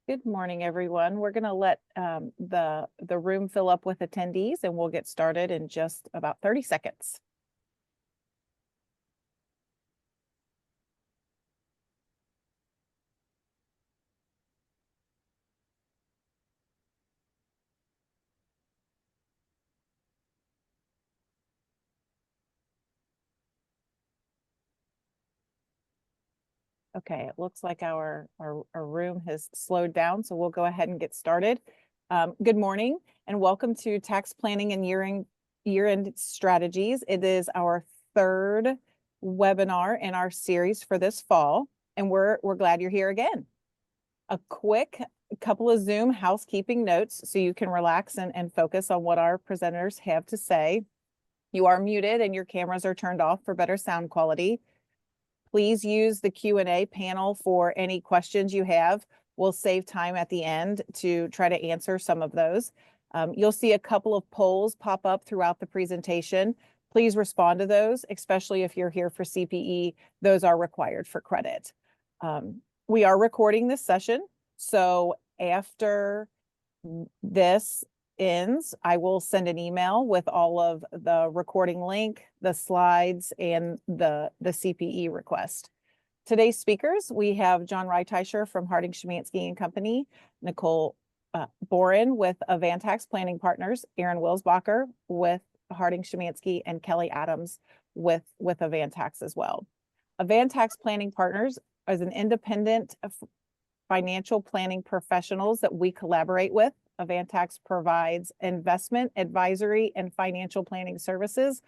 Good morning, everyone. We're going to let the room fill up with attendees, and we'll get started in just about 30 seconds. Okay, it looks like our room has slowed down, so we'll go ahead and get started. Good morning and welcome to Tax Planning and Year-End Strategies. It is our third webinar in our series for this fall, and we're glad you're here again. A quick couple of Zoom housekeeping notes so you can relax and focus on what our presenters have to say. You are muted and your cameras are turned off for better sound quality. Please use the Q&A panel for any questions you have. We'll save time at the end to try to answer some of those. You'll see a couple of polls pop up throughout the presentation. Please respond to those, especially if you're here for CPE. Those are required for credit. We are recording this session, so after this ends, I will send an email with all of the recording link, the slides, and the CPE request. Today's speakers, we have John Reiteicher from Harding Shymanski Company, Nicole Boren with Avantax Planning Partners, Aaron Wilsbacher with Harding Shymanski, and Kelly Adams with Avantax as well. Avantax Planning Partners is an independent financial planning professionals that we collaborate with. Avantax provides investment, advisory, and financial planning services,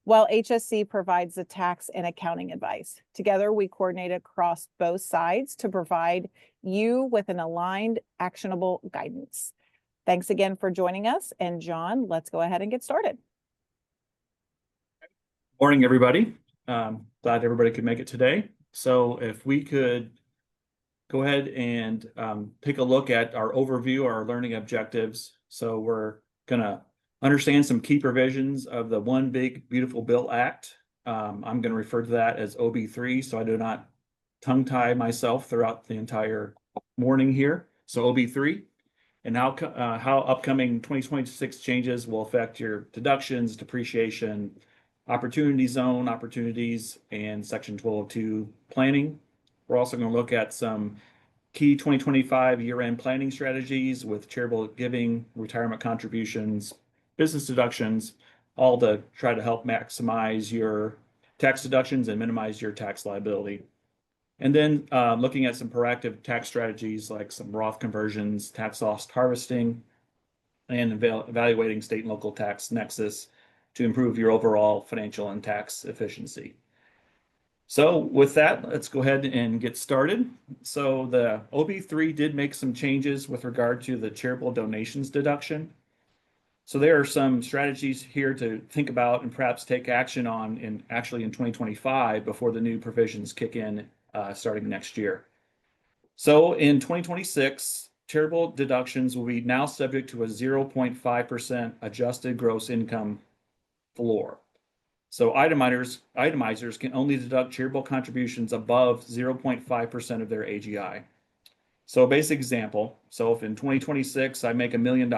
while HSC provides the tax and accounting advice. Together, we coordinate across both sides to provide you with an aligned, actionable guidance. Thanks again for joining us. And John, let's go ahead and get started. Morning, everybody. Glad everybody could make it today. So if we could go ahead and take a look at our overview, our learning objectives. So we're going to understand some key provisions of the One Big Beautiful Bill Act. I'm going to refer to that as OB3, so I do not tongue-tie myself throughout the entire morning here. So OB3, and how upcoming 2026 changes will affect your deductions, depreciation, opportunity zone opportunities, and Section 1202 planning. We're also going to look at some key 2025 year-end planning strategies with charitable giving, retirement contributions, business deductions, all to try to help maximize your tax deductions and minimize your tax liability. And then looking at some proactive tax strategies like some Roth conversions, tax loss harvesting, and evaluating state and local tax nexus to improve your overall financial and tax efficiency. So with that, let's go ahead and get started. So the OB3 did make some changes with regard to the charitable donations deduction. So there are some strategies here to think about and perhaps take action on in 2025 before the new provisions kick in starting next year. So in 2026, charitable deductions will be now subject to a 0.5% adjusted gross income floor. So itemizers can only deduct charitable contributions above 0.5% of their AGI. So a basic example, so if in 2026 I make $1 million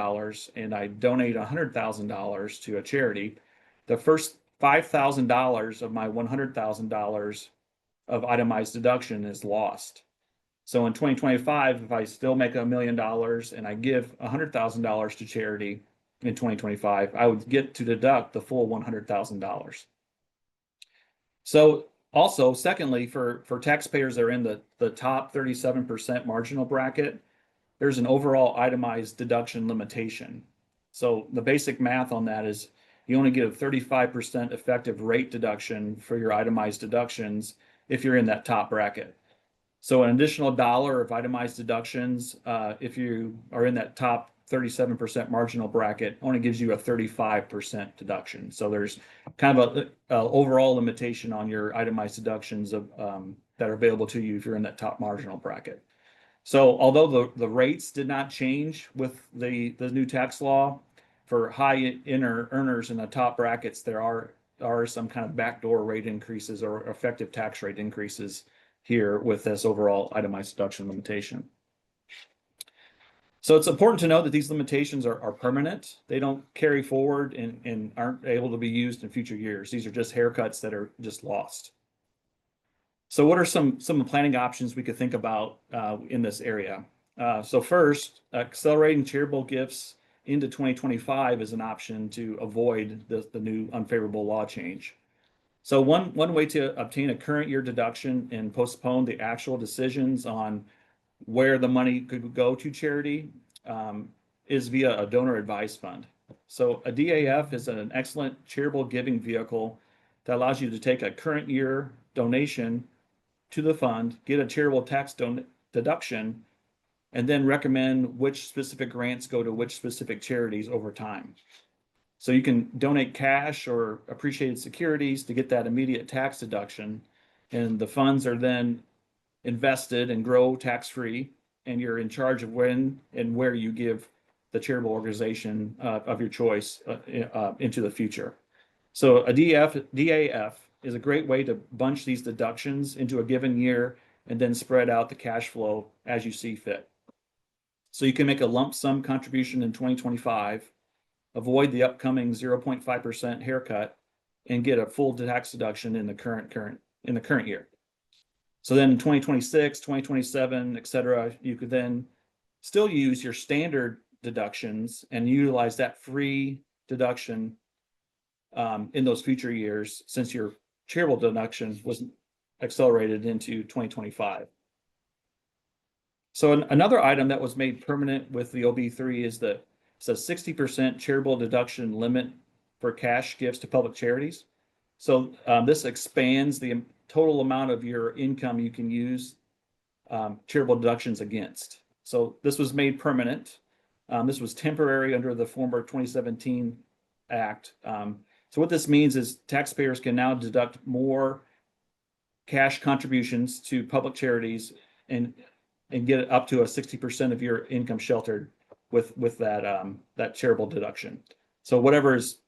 and I donate $100,000 to a charity, the first $5,000 of my $100,000 of itemized deduction is lost. So in 2025, if I still make $1 million and I give $100,000 to charity, in 2025, I would get to deduct the full $100,000. So also, secondly, for taxpayers that are in the top 37% marginal bracket, there's an overall itemized deduction limitation. So the basic math on that is you only get a 35% effective rate deduction for your itemized deductions if you're in that top bracket. So an additional $1 of itemized deductions, if you are in that top 37% marginal bracket, only gives you a 35% deduction. So there's kind of a overall limitation on your itemized deductions of that are available to you if you're in that top marginal bracket. So although the rates did not change with the new tax law, for high earners in the top brackets, there are some kind of backdoor rate increases or effective tax rate increases here with this overall itemized deduction limitation. So it's important to know that these limitations are permanent. They don't carry forward and aren't able to be used in future years. These are just haircuts that are just lost. So what are some planning options we could think about in this area? So first, accelerating charitable gifts into 2025 is an option to avoid the new unfavorable law change. So one way to obtain a current year deduction and postpone the actual decisions on where the money could go to charity is via a donor advised fund. So a DAF is an excellent charitable giving vehicle that allows you to take a current year donation to the fund, get a charitable tax deduction, and then recommend which specific grants go to which specific charities over time. So you can donate cash or appreciated securities to get that immediate tax deduction, and the funds are then invested and grow tax-free, and you're in charge of when and where you give the charitable organization of your choice into the future. So a DAF is a great way to bunch these deductions into a given year and then spread out the cash flow as you see fit. So you can make a lump sum contribution in 2025, avoid the upcoming 0.5% haircut, and get a full tax deduction in the current year. So then in 2026, 2027, et cetera, you could then still use your standard deductions and utilize that free deduction in those future years, since your charitable deduction was accelerated into 2025. So another item that was made permanent with the OB3 is the 60% charitable deduction limit for cash gifts to public charities. So this expands the total amount of your income you can use charitable deductions against. So this was made permanent. This was temporary under the former 2017 Act. So what this means is taxpayers can now deduct more cash contributions to public charities and get it up to a 60% of your income sheltered with that charitable deduction. So whatever is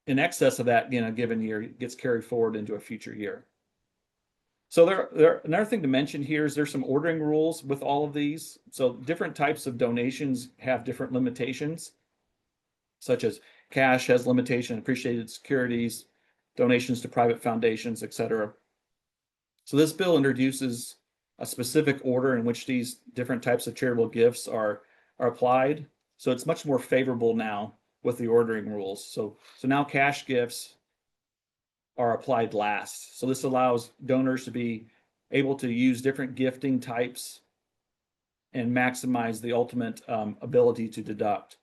in excess of that in a given year gets carried forward into a future year. So another thing to mention here is there's some ordering rules with all of these. So different types of donations have different limitations, such as cash has limitation, appreciated securities, donations to private foundations, et cetera. So this bill introduces a specific order in which these different types of charitable gifts are applied. So it's much more favorable now with the ordering rules. So now cash gifts are applied last. So this allows donors to be able to use different gifting types and maximize the ultimate ability to deduct.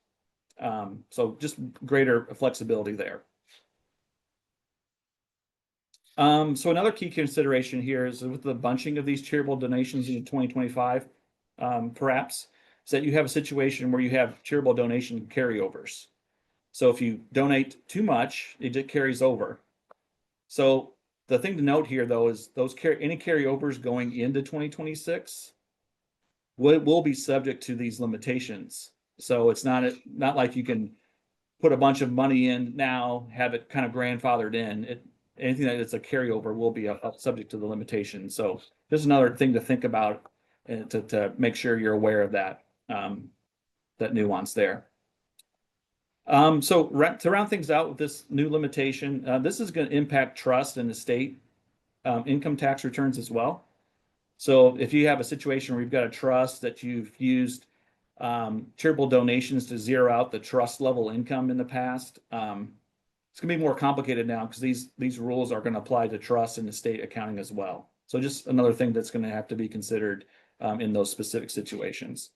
So just greater flexibility there. So another key consideration here is with the bunching of these charitable donations into 2025, perhaps, is that you have a situation where you have charitable donation carryovers. So if you donate too much, it carries over. So the thing to note here, though, is any carryovers going into 2026 will be subject to these limitations. So it's not like you can put a bunch of money in now, have it kind of grandfathered in. Anything that's a carryover will be subject to the limitation. So there's another thing to think about to make sure you're aware of that nuance there. So to round things out with this new limitation, this is going to impact trust and estate income tax returns as well. So if you have a situation where you've got a trust that you've used charitable donations to zero out the trust level income in the past, it's going to be more complicated now because these rules are going to apply to trust and estate accounting as well. So just another thing that's going to have to be considered in those specific situations.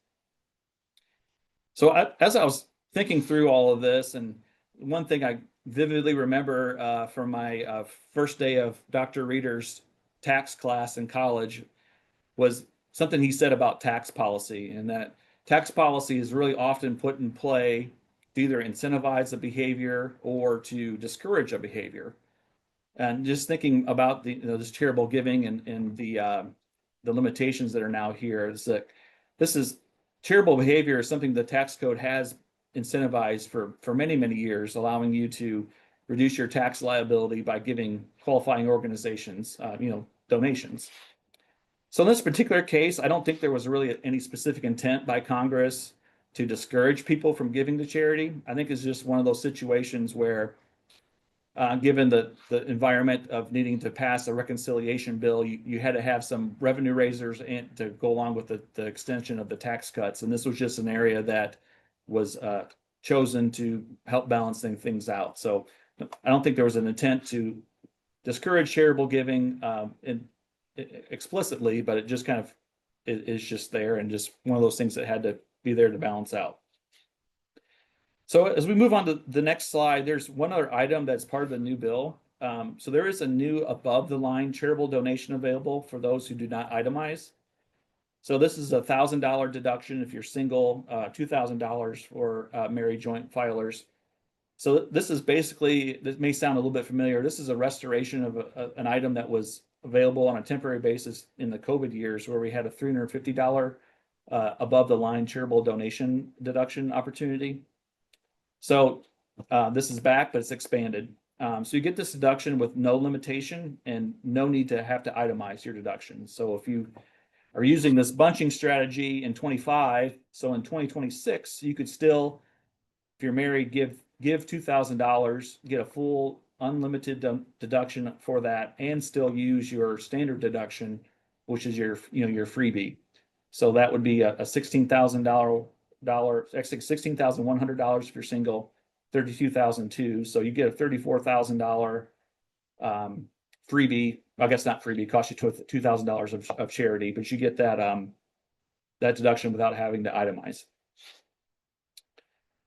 So as I was thinking through all of this, and one thing I vividly remember from my first day of Dr. Reeder's tax class in college was something he said about tax policy, and that tax policy is really often put in play to either incentivize a behavior or to discourage a behavior. And just thinking about this charitable giving and the limitations that are now here is that charitable behavior is something the tax code has incentivized for many, many years, allowing you to reduce your tax liability by giving qualifying organizations, donations. So in this particular case, I don't think there was really any specific intent by Congress to discourage people from giving to charity. I think it's just one of those situations where, given the environment of needing to pass a reconciliation bill, you had to have some revenue raisers and to go along with the extension of the tax cuts. And this was just an area that was chosen to help balancing things out. So I don't think there was an intent to discourage charitable giving explicitly, but it just kind of is just there, and just one of those things that had to be there to balance out. So as we move on to the next slide, there's one other item that's part of the new bill. So there is a new above the line charitable donation available for those who do not itemize. So this is $1,000 deduction if you're single, $2,000 for married joint filers. So this is basically, this may sound a little bit familiar. This is a restoration of an item that was available on a temporary basis in the COVID years, where we had a $350 above the line charitable donation deduction opportunity. So this is back, but it's expanded. So you get this deduction with no limitation and no need to have to itemize your deduction. So if you are using this bunching strategy in 25, so in 2026, you could still, if you're married, give $2,000, get a full unlimited deduction for that, and still use your standard deduction, which is your freebie. So that would be a $16,100 if you're single, $32,200. So you get a $34,000 freebie. I guess not freebie, cost you $2,000 of charity, but you get that that deduction without having to itemize.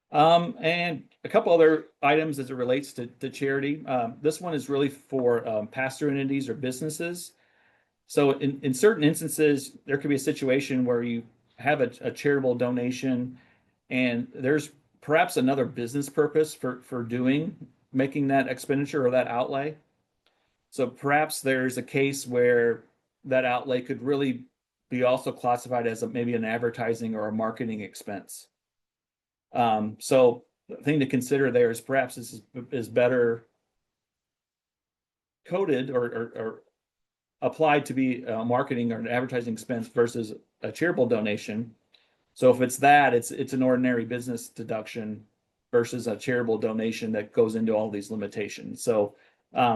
And a couple other items as it relates to charity. This one is really for pass-through entities or businesses. So in certain instances, there could be a situation where you have a charitable donation and there's perhaps another business purpose for making that expenditure or that outlay. So perhaps there's a case where that outlay could really be also classified as maybe an advertising or a marketing expense. So the thing to consider there is perhaps this is better coded or applied to be a marketing or an advertising expense versus a charitable donation. So if it's that, it's an ordinary business deduction versus a charitable donation that goes into all these limitations. So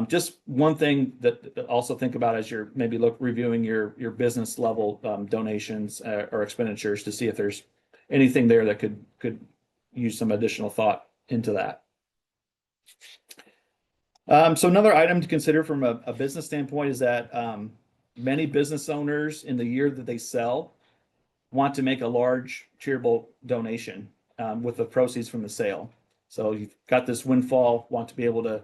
just one thing that also think about as you're maybe reviewing your business level donations or expenditures to see if there's anything there that could use some additional thought into that. So another item to consider from a business standpoint is that many business owners in the year that they sell want to make a large charitable donation with the proceeds from the sale. So you've got this windfall, want to be able to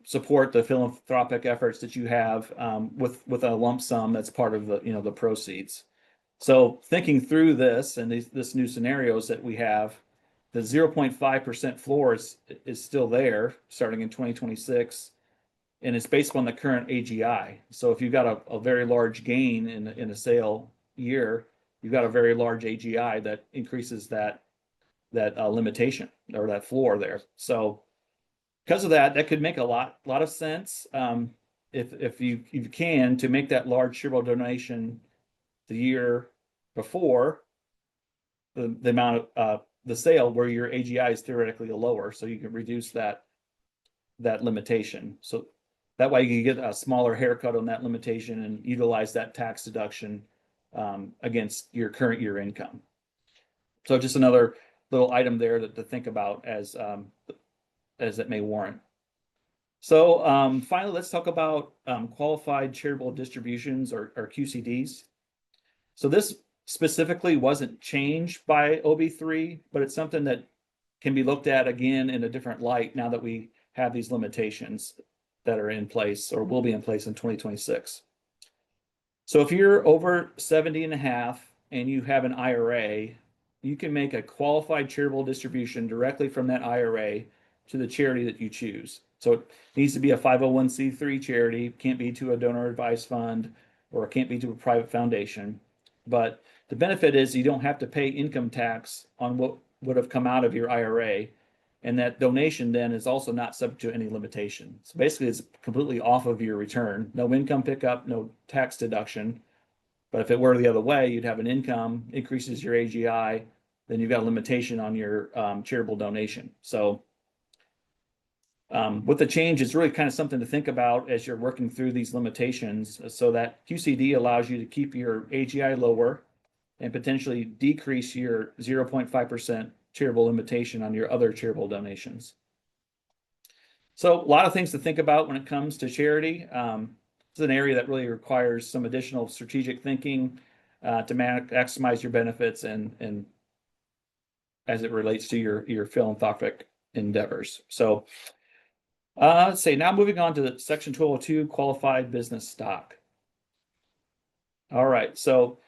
support the philanthropic efforts that you have with a lump sum that's part of the proceeds. So thinking through this and this new scenarios that we have, the 0.5% floor is still there starting in 2026, and it's based on the current AGI. So if you've got a very large gain in a sale year, you've got a very large AGI that increases that limitation or that floor there. So because of that could make a lot of sense if you can to make that large charitable donation the year before the amount of the sale where your AGI is theoretically lower, so you can reduce that limitation. So that way you can get a smaller haircut on that limitation and utilize that tax deduction against your current year income. So just another little item there to think about as it may warrant. So finally, let's talk about qualified charitable distributions or QCDs. So this specifically wasn't changed by OB3, but it's something that can be looked at again in a different light now that we have these limitations that are in place or will be in place in 2026. So if you're over 70 and a half and you have an IRA, you can make a qualified charitable distribution directly from that IRA to the charity that you choose. So it needs to be a 501c3 charity, can't be to a donor advised fund, or it can't be to a private foundation. But the benefit is you don't have to pay income tax on what would have come out of your IRA. And that donation then is also not subject to any limitation. So basically it's completely off of your return, no income pickup, no tax deduction. But if it were the other way, you'd have an income, increases your AGI, then you've got a limitation on your charitable donation. So with the change, it's really kind of something to think about as you're working through these limitations, so that QCD allows you to keep your AGI lower and potentially decrease your 0.5% charitable limitation on your other charitable donations. So a lot of things to think about when it comes to charity. It's an area that really requires some additional strategic thinking to maximize your benefits and as it relates to your philanthropic endeavors. So let's say now moving on to Section 1202, qualified business stock. All right, so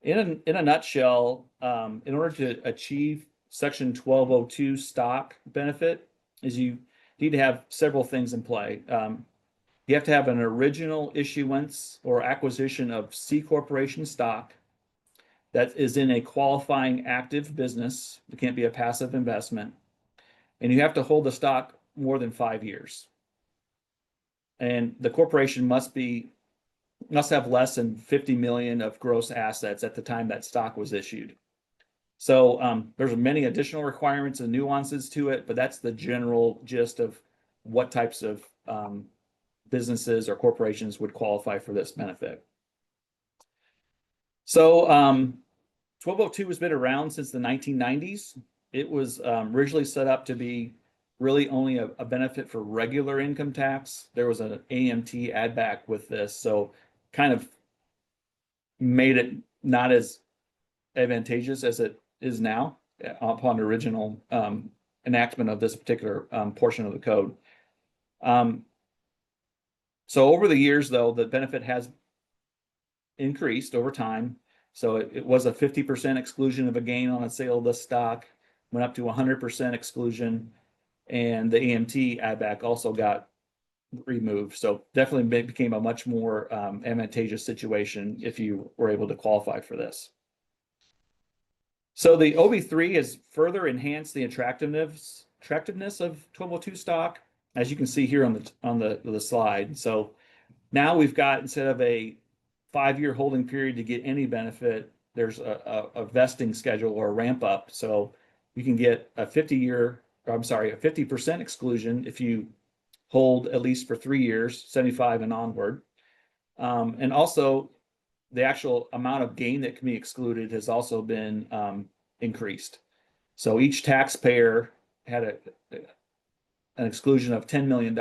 in a nutshell, in order to achieve Section 1202 stock benefit, is you need to have several things in play. You have to have an original issuance or acquisition of C corporation stock that is in a qualifying active business. It can't be a passive investment. And you have to hold the stock more than 5 years. And the corporation must have less than 50 million of gross assets at the time that stock was issued. So there's many additional requirements and nuances to it, but that's the general gist of what types of businesses or corporations would qualify for this benefit. So 1202 has been around since the 1990s. It was originally set up to be really only a benefit for regular income tax. There was an AMT add back with this, so kind of made it not as advantageous as it is now upon original enactment of this particular portion of the code. So over the years, though, the benefit has increased over time. So it was a 50% exclusion of a gain on a sale of the stock, went up to 100% exclusion, and the AMT add back also got removed. So definitely became a much more advantageous situation if you were able to qualify for this. So the OB3 has further enhanced the attractiveness of 1202 stock, as you can see here on the slide. So now we've got, instead of a 5-year holding period to get any benefit, there's a vesting schedule or a ramp up. So you can get a 50% exclusion if you hold at least for 3 years, 75 and onward. And also the actual amount of gain that can be excluded has also been increased. So each taxpayer had an exclusion of $10 million.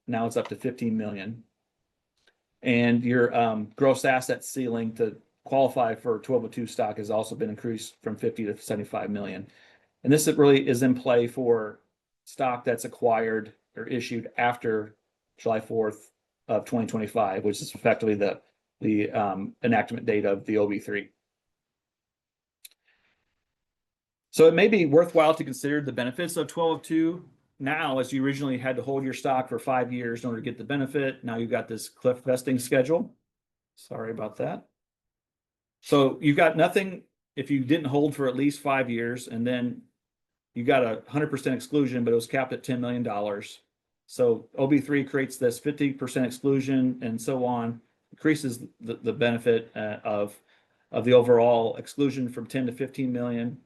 Now it's up to 15 million. And your gross asset ceiling to qualify for 1202 stock has also been increased from 50 to 75 million. And this really is in play for stock that's acquired or issued after July 4th of 2025, which is effectively the enactment date of the OB3. So it may be worthwhile to consider the benefits of 1202 now, as you originally had to hold your stock for 5 years in order to get the benefit. Now you've got this cliff vesting schedule. Sorry about that. So you've got nothing if you didn't hold for at least 5 years, and then you got a 100% exclusion, but it was capped at $10 million. So OB3 creates this 50% exclusion and so on, increases the benefit of the overall exclusion from 10 to 15 million.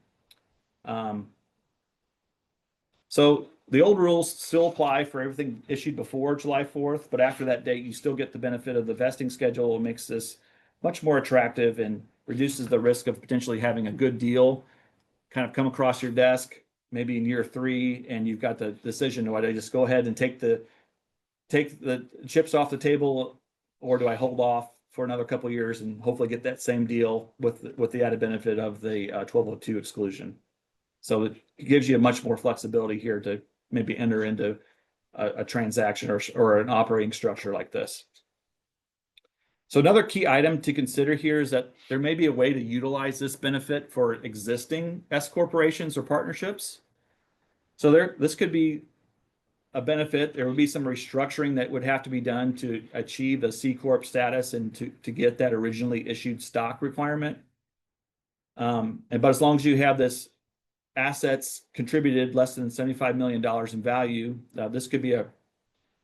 So the old rules still apply for everything issued before July 4th, but after that date, you still get the benefit of the vesting schedule. It makes this much more attractive and reduces the risk of potentially having a good deal kind of come across your desk, maybe in year 3, and you've got the decision, do I just go ahead and take the chips off the table, or do I hold off for another couple of years and hopefully get that same deal with the added benefit of the 1202 exclusion? So it gives you much more flexibility here to maybe enter into a transaction or an operating structure like this. So another key item to consider here is that there may be a way to utilize this benefit for existing S corporations or partnerships. So this could be a benefit. There would be some restructuring that would have to be done to achieve a C Corp status and to get that originally issued stock requirement. But as long as you have this assets contributed less than $75 million in value, this could be an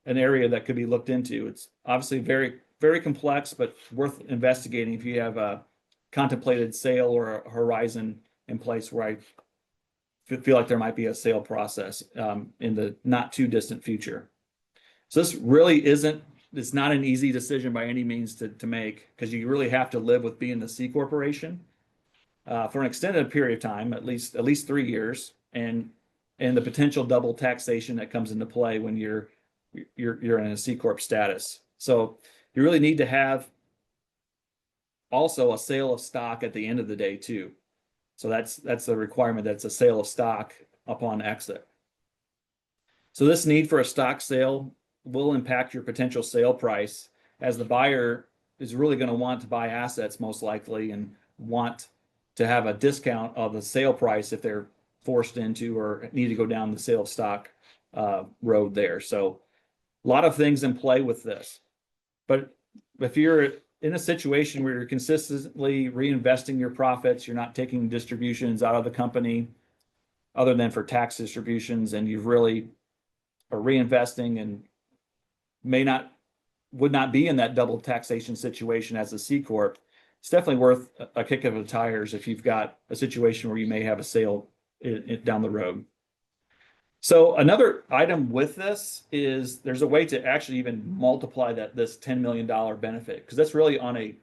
area that could be looked into. It's obviously very, very complex, but worth investigating if you have a contemplated sale or a horizon in place where feel like there might be a sale process in the not too distant future. So this really it's not an easy decision by any means to make, because you really have to live with being the C corporation for an extended period of time, at least 3 years, and the potential double taxation that comes into play when you're in a C corp status. So you really need to have also a sale of stock at the end of the day too. So that's a requirement. That's a sale of stock upon exit. So this need for a stock sale will impact your potential sale price, as the buyer is really going to want to buy assets most likely and want to have a discount of the sale price if they're forced into or need to go down the sale of stock road there. So a lot of things in play with this. But if you're in a situation where you're consistently reinvesting your profits, you're not taking distributions out of the company other than for tax distributions, and you've really are reinvesting and would not be in that double taxation situation as a C corp, it's definitely worth a kick of the tires if you've got a situation where you may have a sale down the road. So another item with this is there's a way to actually even multiply this $10 million benefit, because that's really on a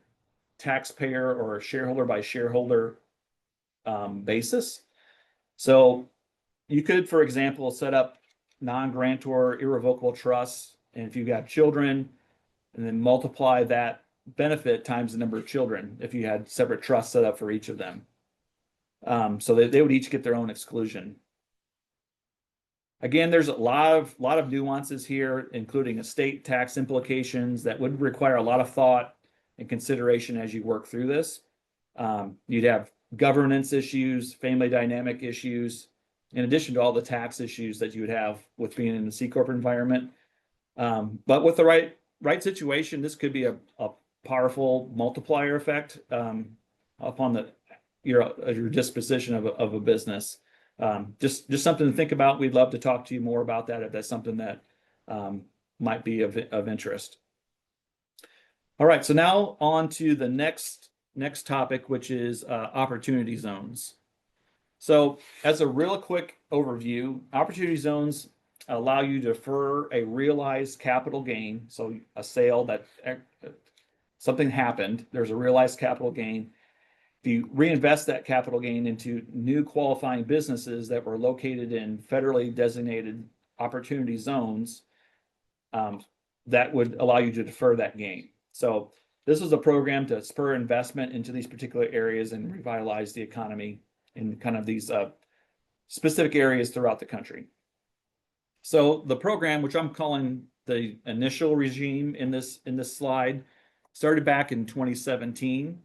taxpayer or a shareholder by shareholder basis. So you could, for example, set up non-grantor irrevocable trusts, and if you've got children, and then multiply that benefit times the number of children if you had separate trusts set up for each of them. So they would each get their own exclusion. Again, there's a lot of nuances here, including estate tax implications that would require a lot of thought and consideration as you work through this. You'd have governance issues, family dynamic issues, in addition to all the tax issues that you would have with being in the C corp environment. But with the right situation, this could be a powerful multiplier effect upon your disposition of a business. Just something to think about. We'd love to talk to you more about that if that's something that might be of interest. All right, so now on to the next topic, which is opportunity zones. So as a real quick overview, opportunity zones allow you to defer a realized capital gain. So a sale that something happened, there's a realized capital gain. If you reinvest that capital gain into new qualifying businesses that were located in federally designated opportunity zones, that would allow you to defer that gain. So this is a program to spur investment into these particular areas and revitalize the economy in kind of these specific areas throughout the country. So the program, which I'm calling the initial regime in this slide, started back in 2017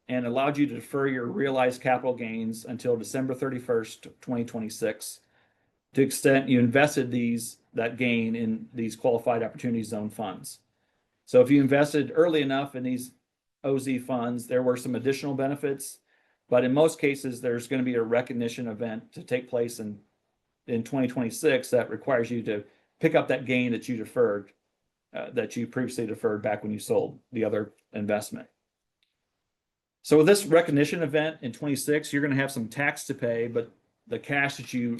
and allowed you to defer your realized capital gains until December 31st, 2026, to the extent you invested that gain in these qualified opportunity zone funds. So if you invested early enough in these OZ funds, there were some additional benefits, but in most cases, there's going to be a recognition event to take place in 2026 that requires you to pick up that gain that you deferred, that you previously deferred back when you sold the other investment. So with this recognition event in 26, you're going to have some tax to pay, but the cash that you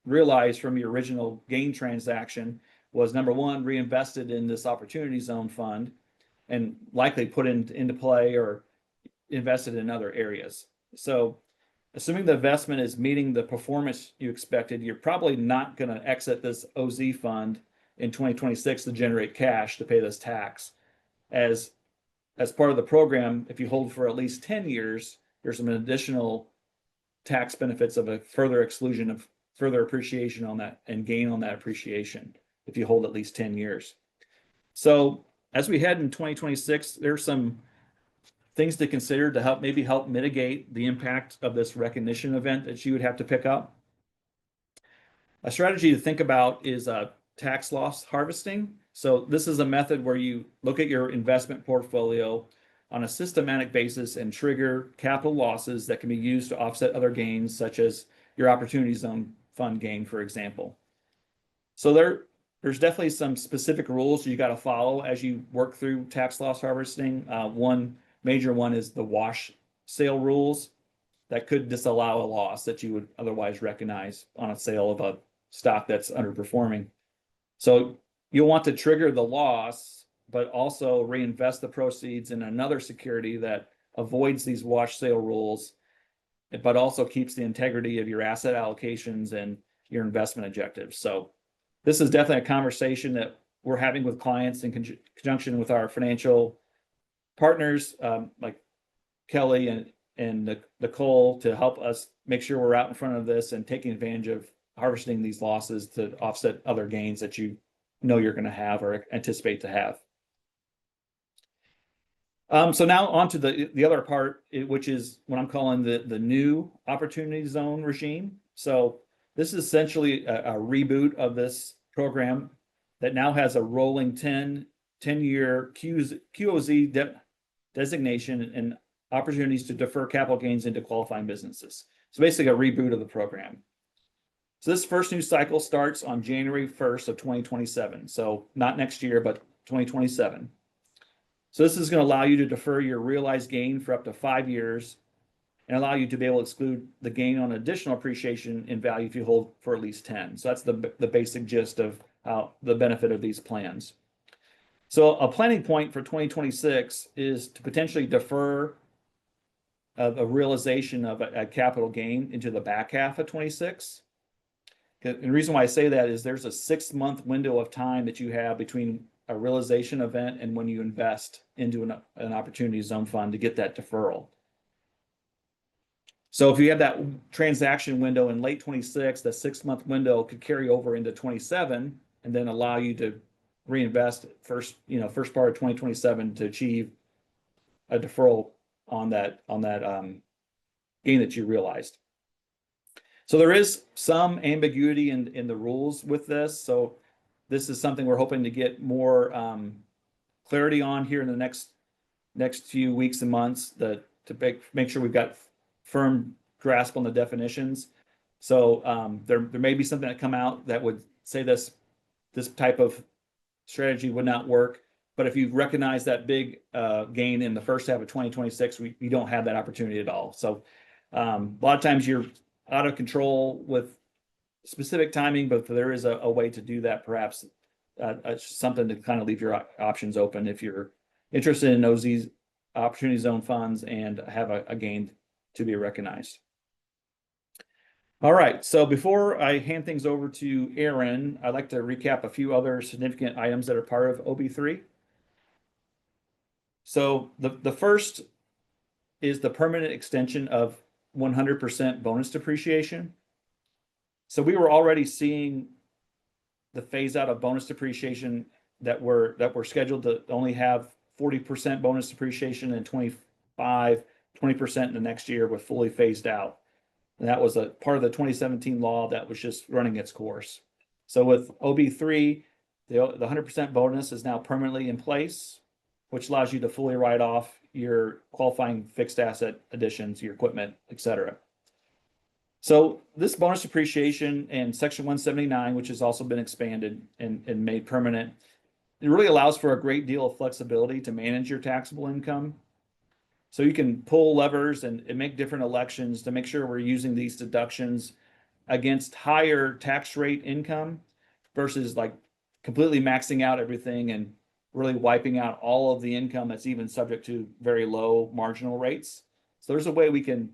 realized from your original gain transaction was, number one, reinvested in this opportunity zone fund and likely put into play or invested in other areas. So assuming the investment is meeting the performance you expected, you're probably not going to exit this OZ fund in 2026 to generate cash to pay this tax. As part of the program, if you hold for at least 10 years, there's some additional tax benefits of a further exclusion of further appreciation on that and gain on that appreciation if you hold at least 10 years. So as we head in 2026, there's some things to consider to help mitigate the impact of this recognition event that you would have to pick up. A strategy to think about is tax loss harvesting. So this is a method where you look at your investment portfolio on a systematic basis and trigger capital losses that can be used to offset other gains, such as your opportunity zone fund gain, for example. So there's definitely some specific rules you got to follow as you work through tax loss harvesting. One major one is the wash sale rules that could disallow a loss that you would otherwise recognize on a sale of a stock that's underperforming. So you'll want to trigger the loss, but also reinvest the proceeds in another security that avoids these wash sale rules, but also keeps the integrity of your asset allocations and your investment objectives. So this is definitely a conversation that we're having with clients in conjunction with our financial partners, like Kelly and Nicole, to help us make sure we're out in front of this and taking advantage of harvesting these losses to offset other gains that you know you're going to have or anticipate to have. So now on to the other part, which is what I'm calling the new opportunity zone regime. So this is essentially a reboot of this program that now has a rolling 10-year QOZ designation and opportunities to defer capital gains into qualifying businesses. So basically a reboot of the program. So this first new cycle starts on January 1st of 2027. So not next year, but 2027. So this is going to allow you to defer your realized gain for up to 5 years and allow you to be able to exclude the gain on additional appreciation in value if you hold for at least 10. So that's the basic gist of how the benefit of these plans. So a planning point for 2026 is to potentially defer a realization of a capital gain into the back half of 26. And the reason why I say that is there's a 6-month window of time that you have between a realization event and when you invest into an opportunity zone fund to get that deferral. So if you have that transaction window in late 26, the 6-month window could carry over into 27 and then allow you to reinvest first part of 2027 to achieve a deferral on that gain that you realized. So there is some ambiguity in the rules with this. So this is something we're hoping to get more clarity on here in the next few weeks and months to make sure we've got firm grasp on the definitions. So there may be something that come out that would say this type of strategy would not work. But if you recognize that big gain in the first half of 2026, you don't have that opportunity at all. So a lot of times you're out of control with specific timing, but there is a way to do that, perhaps something to kind of leave your options open if you're interested in those opportunity zone funds and have a gain to be recognized. All right, so before I hand things over to Aaron, I'd like to recap a few other significant items that are part of OB3. So the first is the permanent extension of 100% bonus depreciation. So we were already seeing the phase out of bonus depreciation that were scheduled to only have 40% bonus depreciation in 25, 20% in the next year with fully phased out. And that was a part of the 2017 law that was just running its course. So with OB3, the 100% bonus is now permanently in place, which allows you to fully write off your qualifying fixed asset additions, your equipment, et cetera. So this bonus depreciation and Section 179, which has also been expanded and made permanent, it really allows for a great deal of flexibility to manage your taxable income. So you can pull levers and make different elections to make sure we're using these deductions against higher tax rate income versus like completely maxing out everything and really wiping out all of the income that's even subject to very low marginal rates. So there's a way we can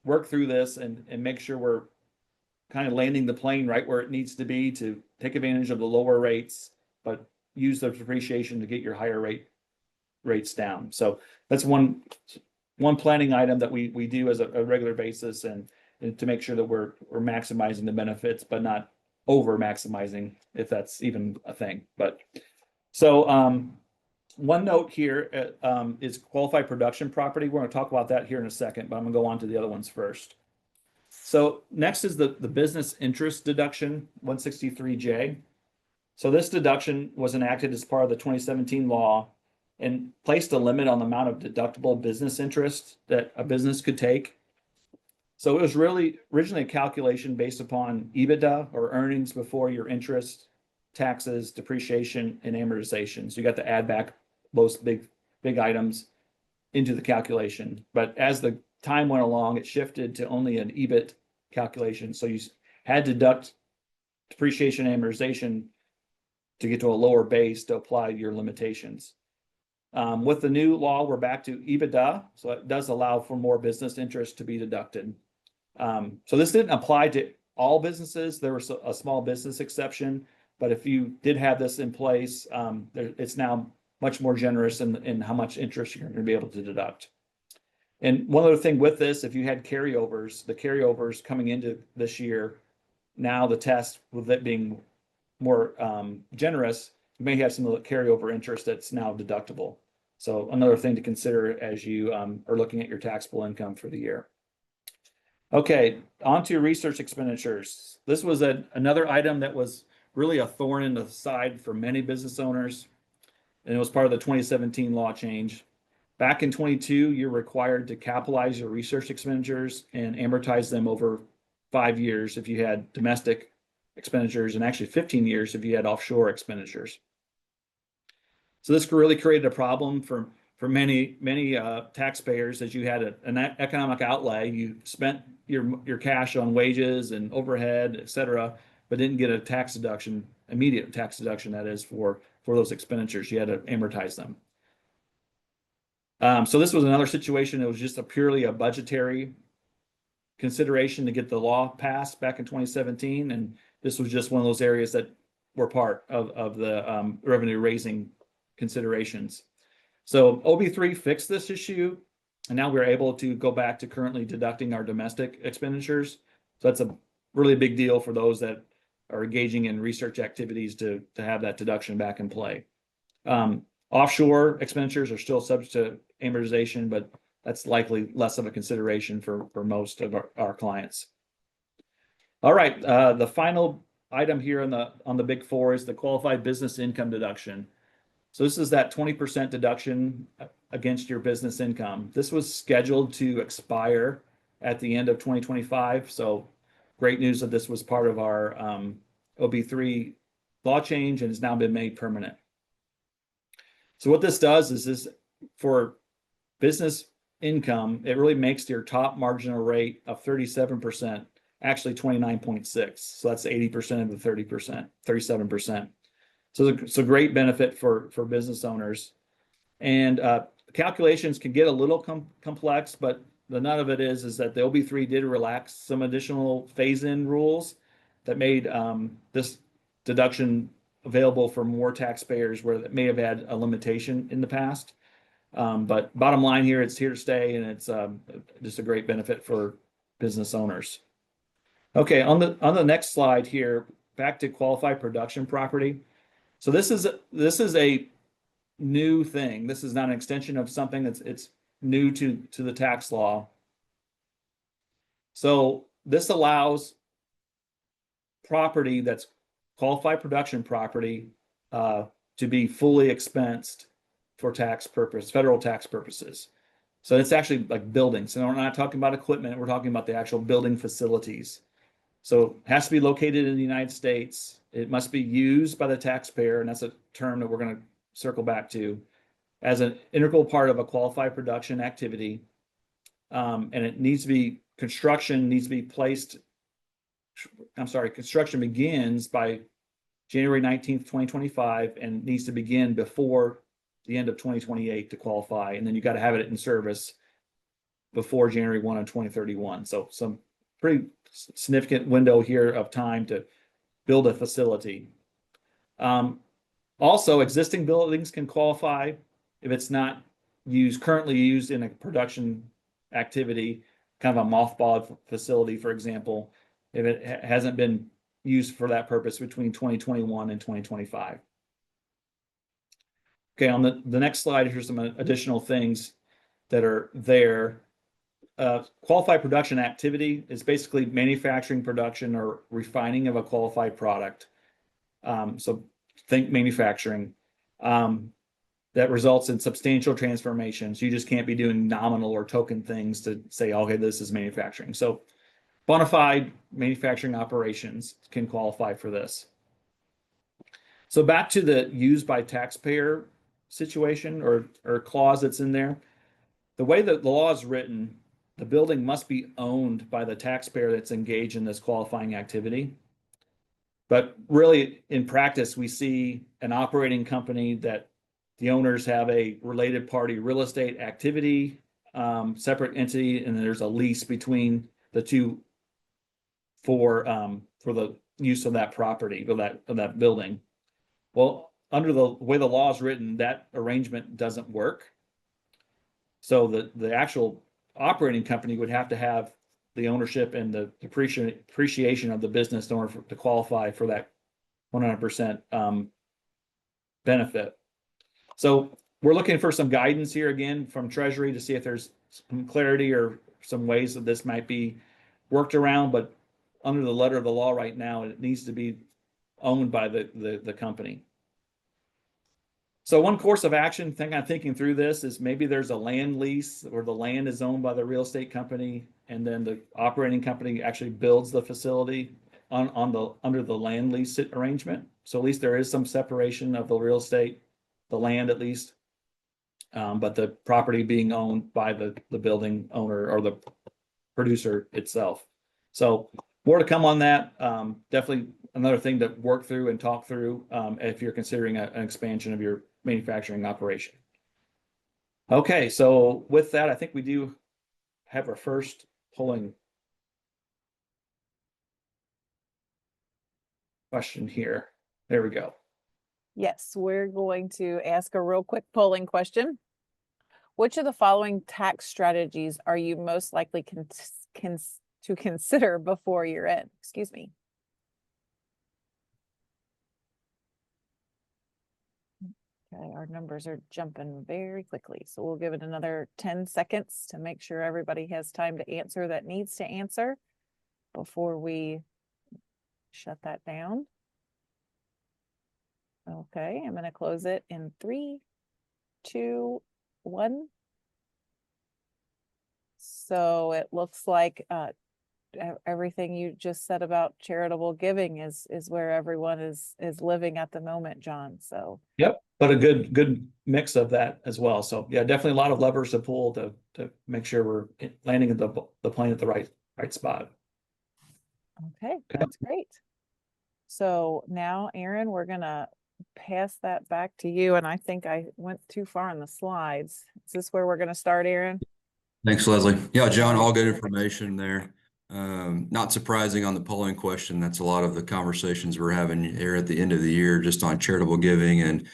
work through this and make sure we're kind of landing the plane right where it needs to be to take advantage of the lower rates, but use the depreciation to get your higher rates down. So that's one planning item that we do as a regular basis and to make sure that we're maximizing the benefits, but not over maximizing, if that's even a thing. But so one note here is qualified production property. We're going to talk about that here in a second, but I'm going to go on to the other ones first. So next is the business interest deduction, 163J. So this deduction was enacted as part of the 2017 law and placed a limit on the amount of deductible business interest that a business could take. So it was really originally a calculation based upon EBITDA, or earnings before your interest, taxes, depreciation, and amortization. So you got to add back those big items into the calculation. But as the time went along, it shifted to only an EBIT calculation. So you had to deduct depreciation and amortization to get to a lower base to apply your limitations. With the new law, we're back to EBITDA, so it does allow for more business interest to be deducted. So this didn't apply to all businesses. There was a small business exception, but if you did have this in place, it's now much more generous in how much interest you're going to be able to deduct. And one other thing with this, if you had carryovers, the carryovers coming into this year, now the test with it being more generous, you may have some of the carryover interest that's now deductible. So another thing to consider as you are looking at your taxable income for the year. Okay, on to research expenditures. This was another item that was really a thorn in the side for many business owners, and it was part of the 2017 law change. Back in 22, you're required to capitalize your research expenditures and amortize them over 5 years if you had domestic expenditures, and actually 15 years if you had offshore expenditures. So this really created a problem for many taxpayers, as you had an economic outlay. You spent your cash on wages and overhead, et cetera, but didn't get a tax deduction, immediate tax deduction, that is, for those expenditures. You had to amortize them. So this was another situation. It was just purely a budgetary consideration to get the law passed back in 2017, and this was just one of those areas that were part of the revenue raising considerations. So OB3 fixed this issue, and now we're able to go back to currently deducting our domestic expenditures. So that's a really big deal for those that are engaging in research activities to have that deduction back in play. Offshore expenditures are still subject to amortization, but that's likely less of a consideration for most of our clients. All right, the final item here on the big four is the qualified business income deduction. So this is that 20% deduction against your business income. This was scheduled to expire at the end of 2025. So great news that this was part of our OB3 law change and has now been made permanent. So what this does is this, for business income, it really makes your top marginal rate of 37%, actually 29.6. So that's 80% of the 30%, 37%. So it's a great benefit for business owners. And calculations can get a little complex, but the nut of it is that the OB3 did relax some additional phase-in rules that made this deduction available for more taxpayers where it may have had a limitation in the past. But bottom line here, it's here to stay, and it's just a great benefit for business owners. Okay, on the next slide here, back to qualified production property. So this is a new thing. This is not an extension of something it's new to the tax law. So this allows property that's qualified production property to be fully expensed for tax purpose, federal tax purposes. So it's actually like buildings. And we're not talking about equipment, we're talking about the actual building facilities. So it has to be located in the United States. It must be used by the taxpayer, and that's a term that we're going to circle back to, as an integral part of a qualified production activity. And it needs to be, construction begins by January 19th, 2025, and needs to begin before the end of 2028 to qualify. And then you got to have it in service before January 1 of 2031. So some pretty significant window here of time to build a facility. Also, existing buildings can qualify if it's not currently used in a production activity, kind of a mothballed facility, for example, if it hasn't been used for that purpose between 2021 and 2025. Okay, on the next slide, here's some additional things that are there. Qualified production activity is basically manufacturing, production, or refining of a qualified product. So think manufacturing. That results in substantial transformations. You just can't be doing nominal or token things to say, okay, this is manufacturing. So bona fide manufacturing operations can qualify for this. So back to the used by taxpayer situation or clause that's in there. The way that the law is written, the building must be owned by the taxpayer that's engaged in this qualifying activity. But really, in practice, we see an operating company that the owners have a related party real estate activity, separate entity, and there's a lease between the two for the use of that property, of that building. Well, under the way the law is written, that arrangement doesn't work. So the actual operating company would have to have the ownership and the depreciation of the business in order to qualify for that 100% benefit. So we're looking for some guidance here again from Treasury to see if there's some clarity or some ways that this might be worked around, but under the letter of the law right now, it needs to be owned by the company. So one course of action, I'm thinking through this, is maybe there's a land lease where the land is owned by the real estate company, and then the operating company actually builds the facility under the land lease arrangement. So at least there is some separation of the real estate, the land at least, but the property being owned by the building owner or the producer itself. So more to come on that. Definitely another thing to work through and talk through if you're considering an expansion of your manufacturing operation. Okay, so with that, I think we do have our first polling question here. There we go. Yes, we're going to ask a real quick polling question. Which of the following tax strategies are you most likely to consider before year end? Excuse me. Okay, our numbers are jumping very quickly, so we'll give it another 10 seconds to make sure everybody has time to answer that needs to answer before we shut that down. Okay, I'm going to close it in 3, 2, 1. So it looks like everything you just said about charitable giving is where everyone is living at the moment, John. So yep, but a good mix of that as well. So yeah, definitely a lot of levers to pull to make sure we're landing the plane at the right spot. Okay, that's great. So now, Aaron, we're gonna pass that back to you. And I think I went too far in the slides. Is this where we're gonna start, Aaron? Thanks, Leslie. Yeah, John, all good information there. Not surprising on the polling question. That's a lot of the conversations we're having here at the end of the year, just on charitable giving and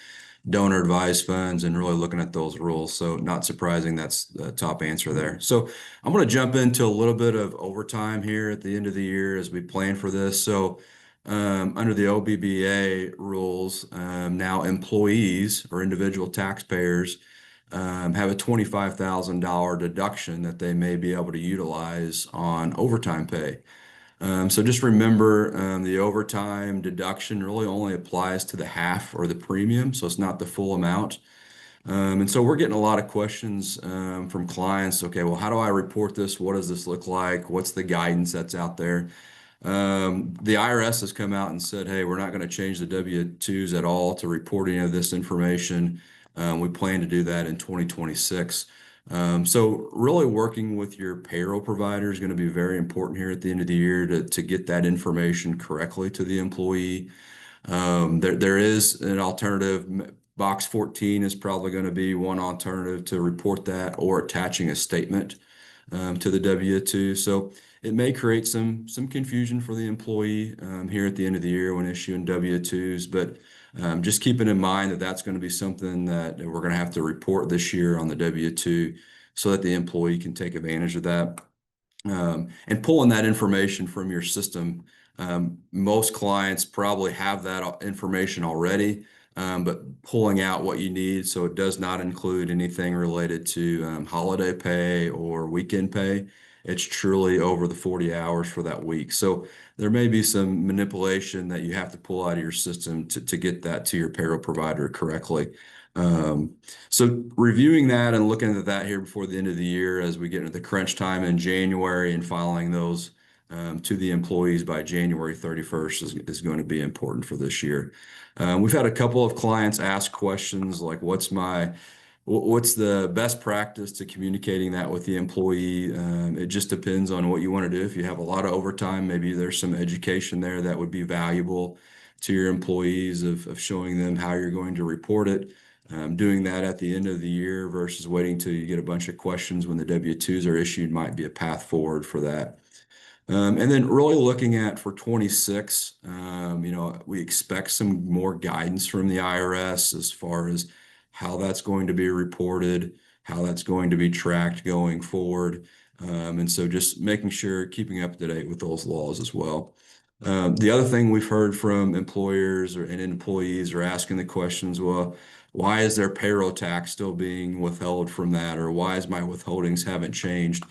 donor advised funds and really looking at those rules. So not surprising, that's the top answer there. So I'm going to jump into a little bit of overtime here at the end of the year as we plan for this. So under the OBBBA rules, now employees or individual taxpayers have a $25,000 deduction that they may be able to utilize on overtime pay. So just remember, the overtime deduction really only applies to the half or the premium, so it's not the full amount. And so we're getting a lot of questions from clients. Okay, well, how do I report this? What does this look like? What's the guidance that's out there? The IRS has come out and said, hey, we're not going to change the W-2s at all to reporting of this information. We plan to do that in 2026. So really working with your payroll provider is going to be very important here at the end of the year to get that information correctly to the employee. There is an alternative. Box 14 is probably going to be one alternative to report that, or attaching a statement to the W-2. So it may create some confusion for the employee here at the end of the year when issuing W-2s, but just keeping in mind that that's going to be something that we're going to have to report this year on the W-2 so that the employee can take advantage of that. And pulling that information from your system, most clients probably have that information already, but pulling out what you need so it does not include anything related to holiday pay or weekend pay. It's truly over the 40 hours for that week. So there may be some manipulation that you have to pull out of your system to get that to your payroll provider correctly. So reviewing that and looking at that here before the end of the year as we get into the crunch time in January and filing those to the employees by January 31st is going to be important for this year. We've had a couple of clients ask questions like, what's my What's the best practice to communicating that with the employee? It just depends on what you want to do. If you have a lot of overtime, maybe there's some education there that would be valuable to your employees of showing them how you're going to report it. Doing that at the end of the year versus waiting till you get a bunch of questions when the W-2s are issued might be a path forward for that. And then really looking at for 26, we expect some more guidance from the IRS as far as how that's going to be reported, how that's going to be tracked going forward. And so just making sure, keeping up to date with those laws as well. The other thing we've heard from employers and employees are asking the questions, well, why is their payroll tax still being withheld from that? Or why is my withholdings haven't changed?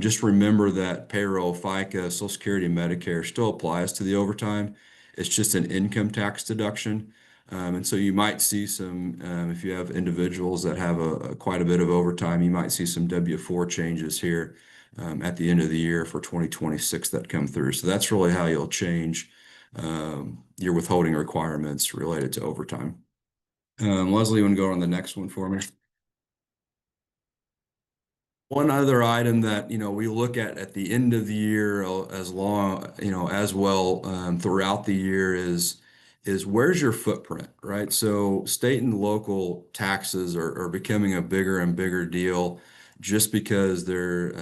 Just remember that payroll, FICA, Social Security, and Medicare still applies to the overtime. It's just an income tax deduction. And so you might see some, if you have individuals that have quite a bit of overtime, you might see some W-4 changes here at the end of the year for 2026 that come through. So that's really how you'll change your withholding requirements related to overtime. Leslie, you want to go on the next one for me? One other item that, we look at the end of the year as long, as well throughout the year is where's your footprint, right? So state and local taxes are becoming a bigger and bigger deal just because they're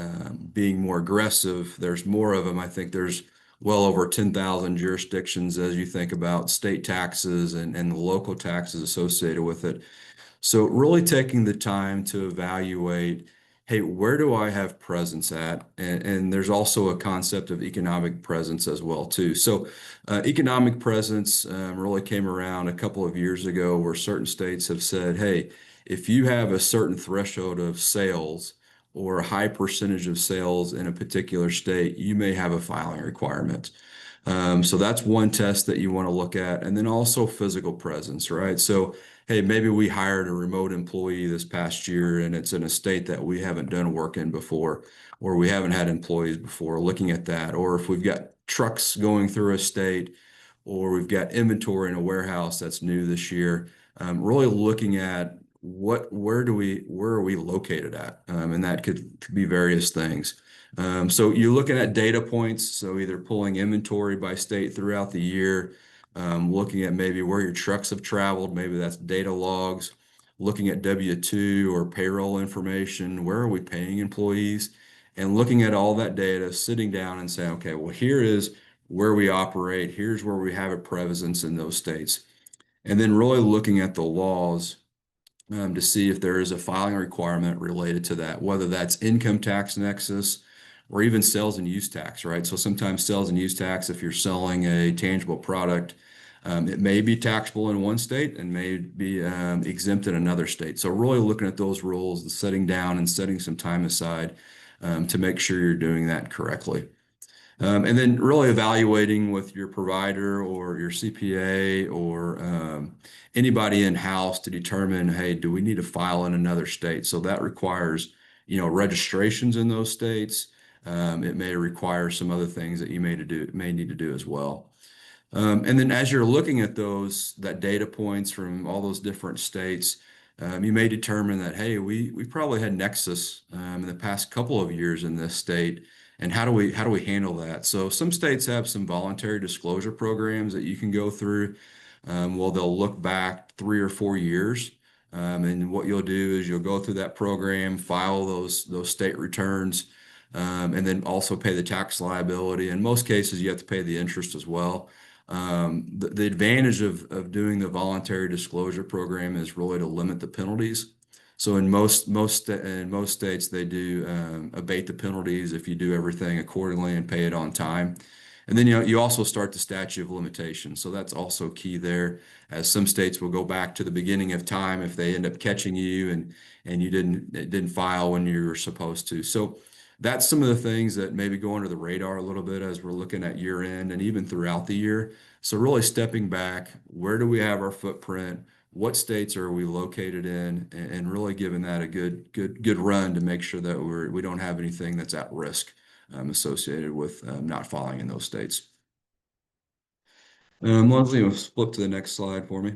being more aggressive. There's more of them. I think there's well over 10,000 jurisdictions as you think about state taxes and the local taxes associated with it. So really taking the time to evaluate, hey, where do I have presence at? And there's also a concept of economic presence as well too. So economic presence really came around a couple of years ago where certain states have said, hey, if you have a certain threshold of sales or a high percentage of sales in a particular state, you may have a filing requirement. So that's one test that you want to look at. And then also physical presence, right? So hey, maybe we hired a remote employee this past year and it's in a state that we haven't done work in before, or we haven't had employees before, looking at that. Or if we've got trucks going through a state, or we've got inventory in a warehouse that's new this year, really looking at where are we located at? And that could be various things. So you're looking at data points, so either pulling inventory by state throughout the year, looking at maybe where your trucks have traveled, maybe that's data logs, looking at W-2 or payroll information, where are we paying employees, and looking at all that data, sitting down and saying, okay, well, here is where we operate, here's where we have a presence in those states. And then really looking at the laws to see if there is a filing requirement related to that, whether that's income tax nexus or even sales and use tax, right? So sometimes sales and use tax, if you're selling a tangible product, it may be taxable in one state and may be exempt in another state. So really looking at those rules and sitting down and setting some time aside to make sure you're doing that correctly. And then really evaluating with your provider or your CPA or anybody in-house to determine, hey, do we need to file in another state? So that requires, registrations in those states. It may require some other things that you may need to do as well. And then as you're looking at that data points from all those different states, you may determine that, hey, we probably had nexus in the past couple of years in this state. And how do we handle that? So some states have some voluntary disclosure programs that you can go through. Well, they'll look back 3 or 4 years. And what you'll do is you'll go through that program, file those state returns, and then also pay the tax liability. In most cases, you have to pay the interest as well. The advantage of doing the voluntary disclosure program is really to limit the penalties. So in most states, they do abate the penalties if you do everything accordingly and pay it on time. And then you also start the statute of limitations. So that's also key there, as some states will go back to the beginning of time if they end up catching you and you didn't file when you were supposed to. So that's some of the things that maybe go under the radar a little bit as we're looking at year end and even throughout the year. So really stepping back, where do we have our footprint? What states are we located in? And really giving that a good run to make sure that we don't have anything that's at risk associated with not filing in those states. Leslie, flip to the next slide for me.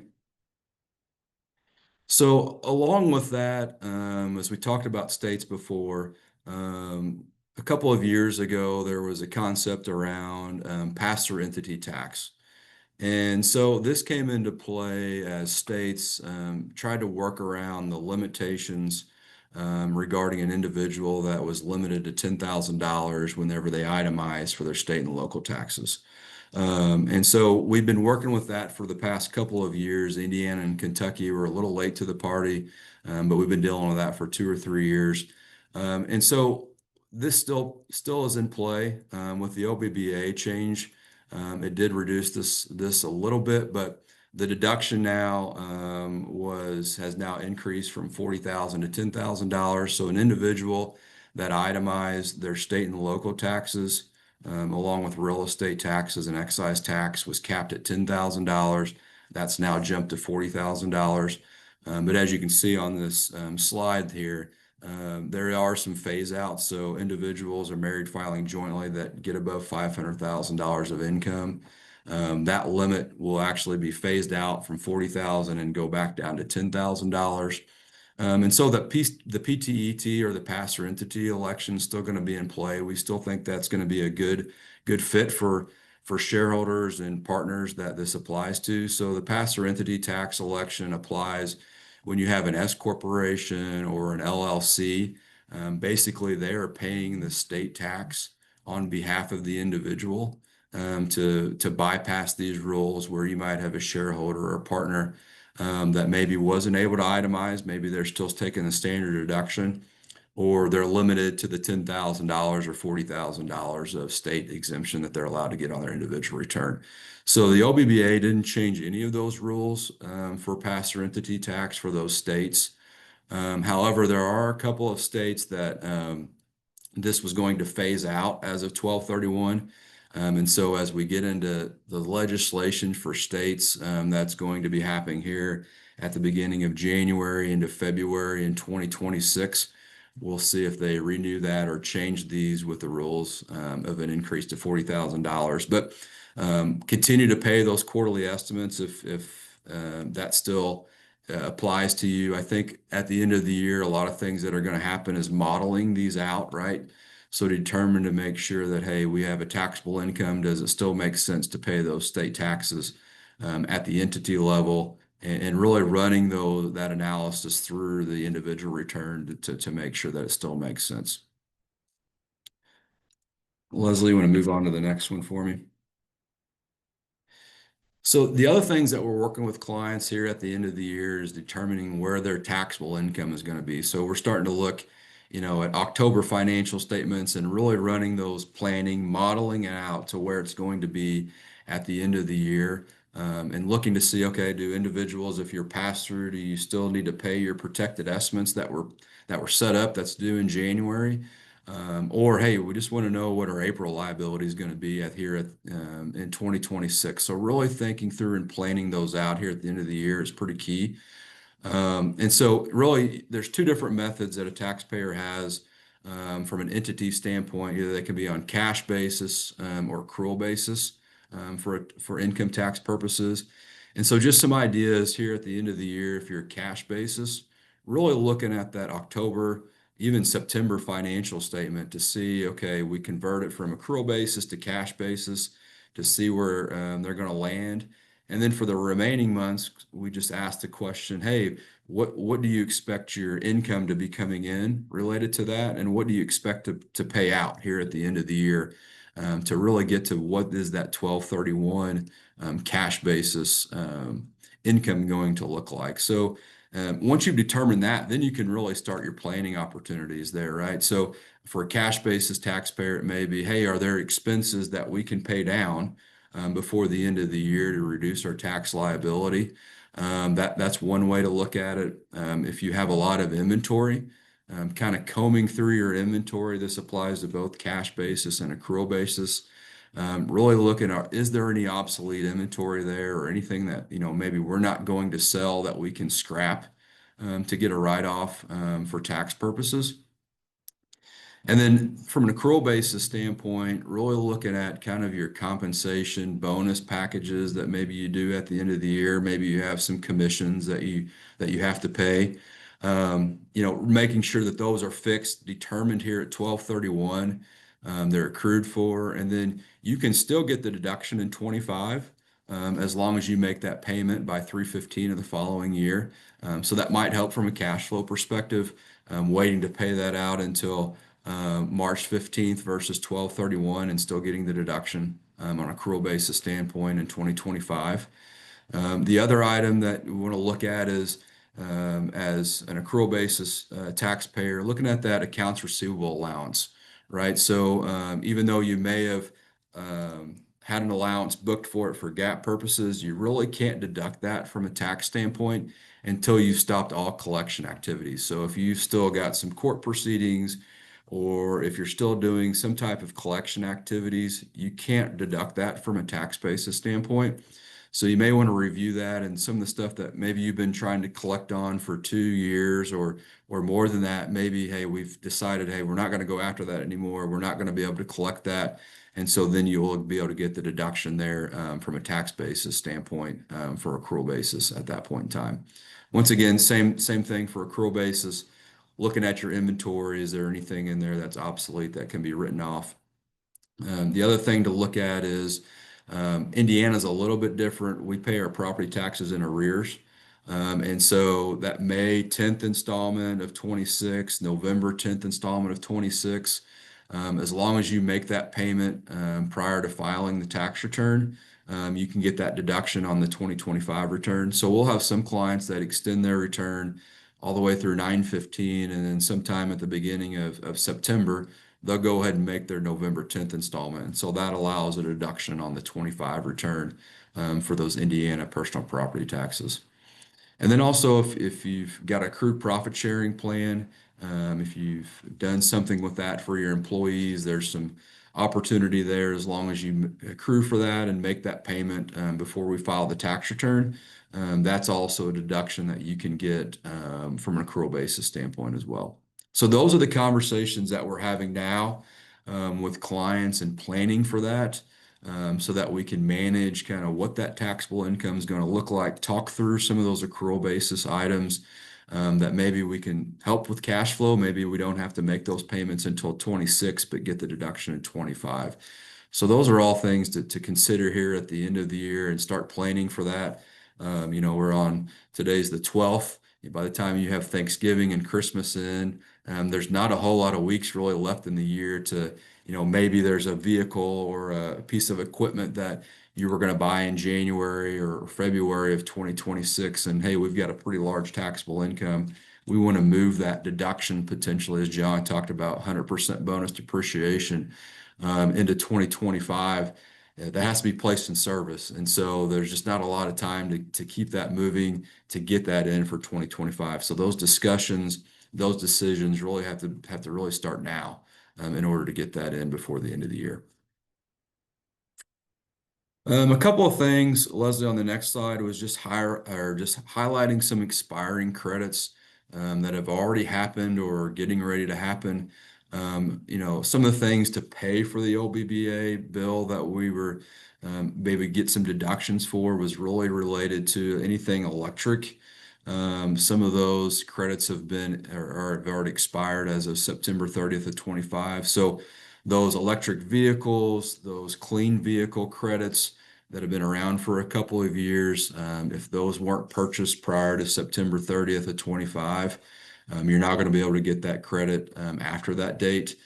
So along with that, as we talked about states before, a couple of years ago, there was a concept around pass-through entity tax. And so this came into play as states tried to work around the limitations regarding an individual that was limited to $10,000 whenever they itemized for their state and local taxes. And so we've been working with that for the past couple of years. Indiana and Kentucky were a little late to the party, but we've been dealing with that for 2 or 3 years. And so this still is in play with the OBBBA change. It did reduce this a little bit, but the deduction now has now increased from $40,000 to $10,000. So an individual that itemized their state and local taxes, along with real estate taxes and excise tax, was capped at $10,000. That's now jumped to $40,000. But as you can see on this slide here, there are some phase outs. So individuals or married filing jointly that get above $500,000 of income, that limit will actually be phased out from $40,000 and go back down to $10,000. And so the PTET or the pass-through entity election is still going to be in play. We still think that's going to be a good fit for shareholders and partners that this applies to. So the pass-through entity tax election applies when you have an S corporation or an LLC. Basically, they are paying the state tax on behalf of the individual to bypass these rules where you might have a shareholder or partner that maybe wasn't able to itemize. Maybe they're still taking the standard deduction, or they're limited to the $10,000 or $40,000 of state exemption that they're allowed to get on their individual return. So the OBBBA didn't change any of those rules for pass-through entity tax for those states. However, there are a couple of states that this was going to phase out as of 12/31. And so as we get into the legislation for states, that's going to be happening here at the beginning of January into February in 2026. We'll see if they renew that or change these with the rules of an increase to $40,000. But continue to pay those quarterly estimates if that still applies to you. I think at the end of the year, a lot of things that are going to happen is modeling these out, right? So determine to make sure that, hey, we have a taxable income. Does it still make sense to pay those state taxes at the entity level? And really running that analysis through the individual return to make sure that it still makes sense. Leslie, you want to move on to the next one for me? So the other things that we're working with clients here at the end of the year is determining where their taxable income is going to be. So we're starting to look, at October financial statements and really running those planning, modeling it out to where it's going to be at the end of the year. And looking to see, okay, do individuals, if you're passed through, do you still need to pay your protected estimates that were set up that's due in January? Or hey, we just want to know what our April liability is going to be in 2026. So really thinking through and planning those out here at the end of the year is pretty key. And so really there's two different methods that a taxpayer has from an entity standpoint. Either they can be on cash basis or accrual basis for income tax purposes. And so just some ideas here at the end of the year, if you're a cash basis, really looking at that October, even September financial statement to see, okay, we convert it from accrual basis to cash basis to see where they're going to land. And then for the remaining months, we just ask the question, hey, what do you expect your income to be coming in related to that? And what do you expect to pay out here at the end of the year to really get to what is that 12/31 cash basis income going to look like? So once you've determined that, then you can really start your planning opportunities there, right? So for a cash basis taxpayer, it may be, hey, are there expenses that we can pay down before the end of the year to reduce our tax liability? That's one way to look at it. If you have a lot of inventory, kind of combing through your inventory, this applies to both cash basis and accrual basis. Really looking at, is there any obsolete inventory there or anything that, maybe we're not going to sell that we can scrap to get a write-off for tax purposes? And then from an accrual basis standpoint, really looking at kind of your compensation bonus packages that maybe you do at the end of the year. Maybe you have some commissions that you have to pay. Making sure that those are fixed, determined here at 12/31. They're accrued for, and then you can still get the deduction in 25 as long as you make that payment by 3/15 of the following year. So that might help from a cash flow perspective. Waiting to pay that out until March 15th versus 12/31 and still getting the deduction on accrual basis standpoint in 2025. The other item that we want to look at is as an accrual basis taxpayer, looking at that accounts receivable allowance, right? So even though you may have had an allowance booked for it for GAAP purposes, you really can't deduct that from a tax standpoint until you've stopped all collection activities. So if you've still got some court proceedings, or if you're still doing some type of collection activities, you can't deduct that from a tax basis standpoint. So you may want to review that, and some of the stuff that maybe you've been trying to collect on for 2 years or more than that. Maybe, hey, we've decided, hey, we're not going to go after that anymore. We're not going to be able to collect that. And so then you will be able to get the deduction there from a tax basis standpoint for accrual basis at that point in time. Once again, same thing for accrual basis. Looking at your inventory, is there anything in there that's obsolete that can be written off? The other thing to look at is Indiana's a little bit different. We pay our property taxes in arrears. And so that May 10th installment of 26, November 10th installment of 26, as long as you make that payment prior to filing the tax return, you can get that deduction on the 2025 return. So we'll have some clients that extend their return all the way through 9/15, and then sometime at the beginning of September, they'll go ahead and make their November 10th installment. And so that allows a deduction on the 25 return for those Indiana personal property taxes. And then also, if you've got a accrued profit sharing plan, if you've done something with that for your employees, there's some opportunity there as long as you accrue for that and make that payment before we file the tax return. That's also a deduction that you can get from an accrual basis standpoint as well. So those are the conversations that we're having now with clients and planning for that. So that we can manage kind of what that taxable income is going to look like, talk through some of those accrual basis items that maybe we can help with cash flow. Maybe we don't have to make those payments until 26, but get the deduction in 25. So those are all things to consider here at the end of the year and start planning for that. We're on, today's the 12th. By the time you have Thanksgiving and Christmas in, there's not a whole lot of weeks really left in the year to, maybe there's a vehicle or a piece of equipment that you were going to buy in January or February of 2026. And hey, we've got a pretty large taxable income. We want to move that deduction potentially, as John talked about, 100% bonus depreciation into 2025. That has to be placed in service. And so there's just not a lot of time to keep that moving, to get that in for 2025. So those discussions, those decisions really have to really start now in order to get that in before the end of the year. A couple of things, Leslie, on the next slide was just highlighting some expiring credits that have already happened or getting ready to happen. Some of the things to pay for the OBBBA bill that we were maybe get some deductions for was really related to anything electric. Some of those credits have already expired as of September 30th of 25. So those electric vehicles, those clean vehicle credits that have been around for a couple of years, if those weren't purchased prior to September 30th of 25, you're not going to be able to get that credit after that date.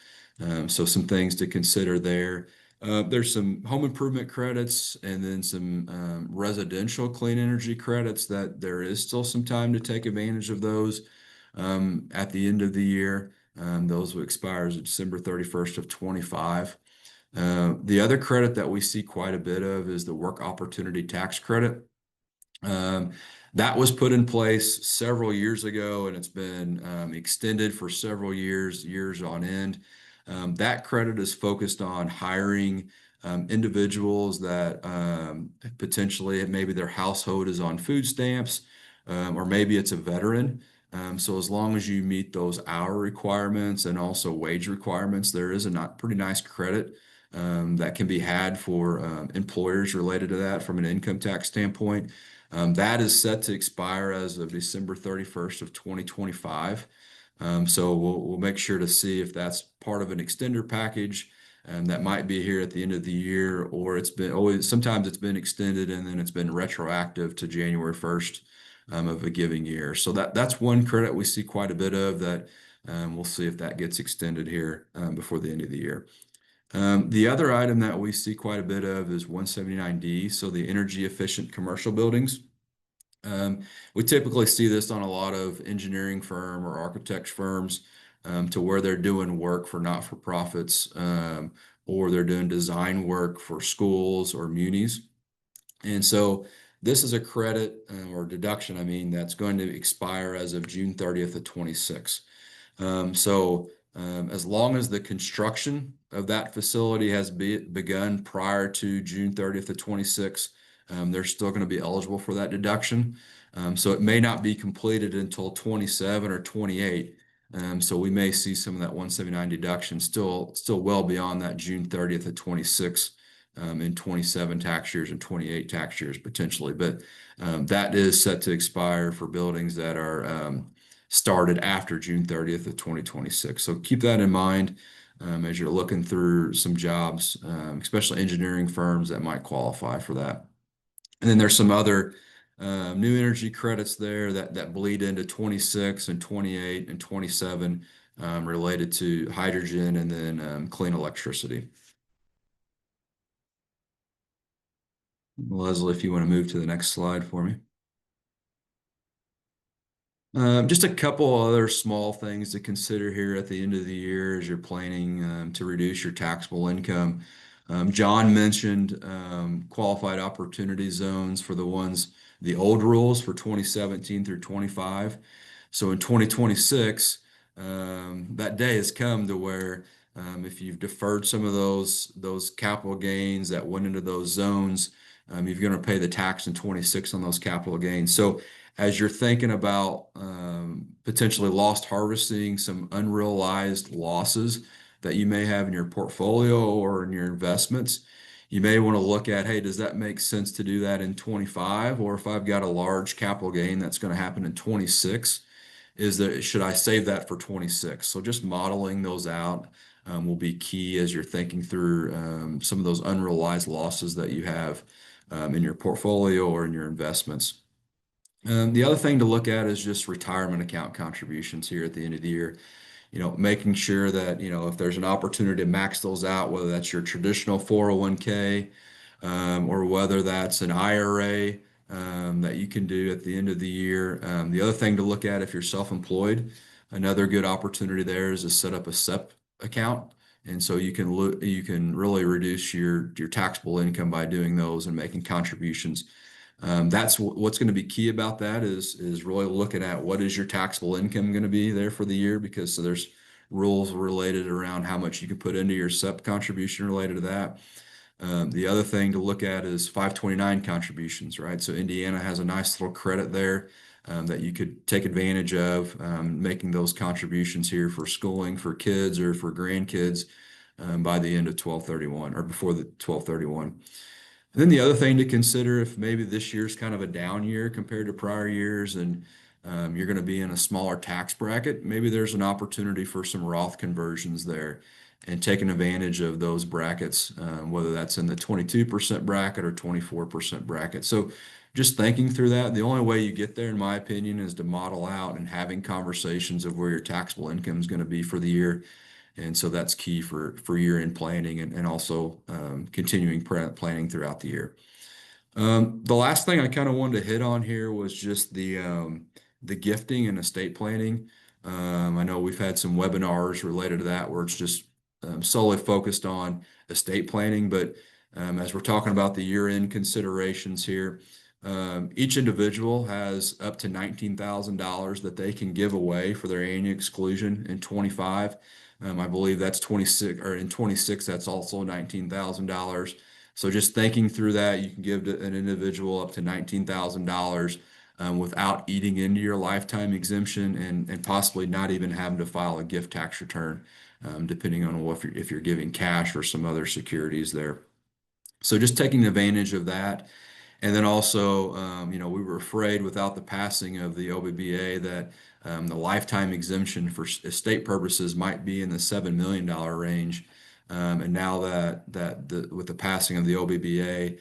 So some things to consider there. There's some home improvement credits and then some residential clean energy credits that there is still some time to take advantage of those at the end of the year. Those will expire as December 31st of 25. The other credit that we see quite a bit of is the work opportunity tax credit. That was put in place several years ago, and it's been extended for several years on end. That credit is focused on hiring individuals that potentially maybe their household is on food stamps, or maybe it's a veteran So as long as you meet those hour requirements and also wage requirements, there is a pretty nice credit that can be had for employers related to that from an income tax standpoint. That is set to expire as of December 31st of 2025. So we'll make sure to see if that's part of an extender package that might be here at the end of the year, or sometimes it's been extended and then it's been retroactive to January 1st of a giving year. So that's one credit we see quite a bit of that. We'll see if that gets extended here before the end of the year. The other item that we see quite a bit of is 179D, so the energy efficient commercial buildings. We typically see this on a lot of engineering firm or architect firms to where they're doing work for not-for-profits or they're doing design work for schools or munis. And so this is a credit or deduction, I mean, that's going to expire as of June 30th of 26. As long as the construction of that facility has begun prior to June 30th of 26, they're still going to be eligible for that deduction. So it may not be completed until 27 or 28. So we may see some of that 179 deduction still well beyond that June 30th of 26 in 27 tax years and 28 tax years potentially. But that is set to expire for buildings that are started after June 30th of 2026. So keep that in mind as you're looking through some jobs, especially engineering firms that might qualify for that. And then there's some other new energy credits there that bleed into 26 and 28 and 27 related to hydrogen and then clean electricity. Leslie, if you want to move to the next slide for me. Just a couple other small things to consider here at the end of the year as you're planning to reduce your taxable income. John mentioned qualified opportunity zones for the old rules for 2017 through 25. So in 2026, that day has come to where if you've deferred some of those capital gains that went into those zones, you're going to pay the tax in 26 on those capital gains. So as you're thinking about potentially lost harvesting, some unrealized losses that you may have in your portfolio or in your investments, you may want to look at, hey, does that make sense to do that in 25? Or if I've got a large capital gain that's going to happen in 26, should I save that for 26? So just modeling those out will be key as you're thinking through some of those unrealized losses that you have in your portfolio or in your investments. The other thing to look at is just retirement account contributions here at the end of the year. Making sure that, if there's an opportunity to max those out, whether that's your traditional 401k or whether that's an IRA that you can do at the end of the year. The other thing to look at if you're self-employed, another good opportunity there is to set up a SEP account. And so you can really reduce your taxable income by doing those and making contributions. That's what's going to be key about that is really looking at what is your taxable income going to be there for the year, because there's rules related around how much you can put into your SEP contribution related to that. The other thing to look at is 529 contributions, right? So Indiana has a nice little credit there that you could take advantage of making those contributions here for schooling for kids or for grandkids by the end of 12/31 or before the 12/31. And then the other thing to consider, if maybe this year's kind of a down year compared to prior years and you're going to be in a smaller tax bracket, maybe there's an opportunity for some Roth conversions there and taking advantage of those brackets, whether that's in the 22% bracket or 24% bracket. So just thinking through that, the only way you get there, in my opinion, is to model out and having conversations of where your taxable income is going to be for the year. And so that's key for year-end planning and also continuing planning throughout the year. The last thing I kind of wanted to hit on here was just the gifting and estate planning. I know we've had some webinars related to that where it's just solely focused on estate planning, but as we're talking about the year-end considerations here, each individual has up to $19,000 that they can give away for their annual exclusion in 25. I believe that's 26, or in 26, that's also $19,000. So just thinking through that, you can give to an individual up to $19,000 without eating into your lifetime exemption and possibly not even having to file a gift tax return, depending on if you're giving cash or some other securities there. So just taking advantage of that. And then also, we were afraid without the passing of the OBBBA that the lifetime exemption for estate purposes might be in the $7 million range. And now with the passing of the OBBBA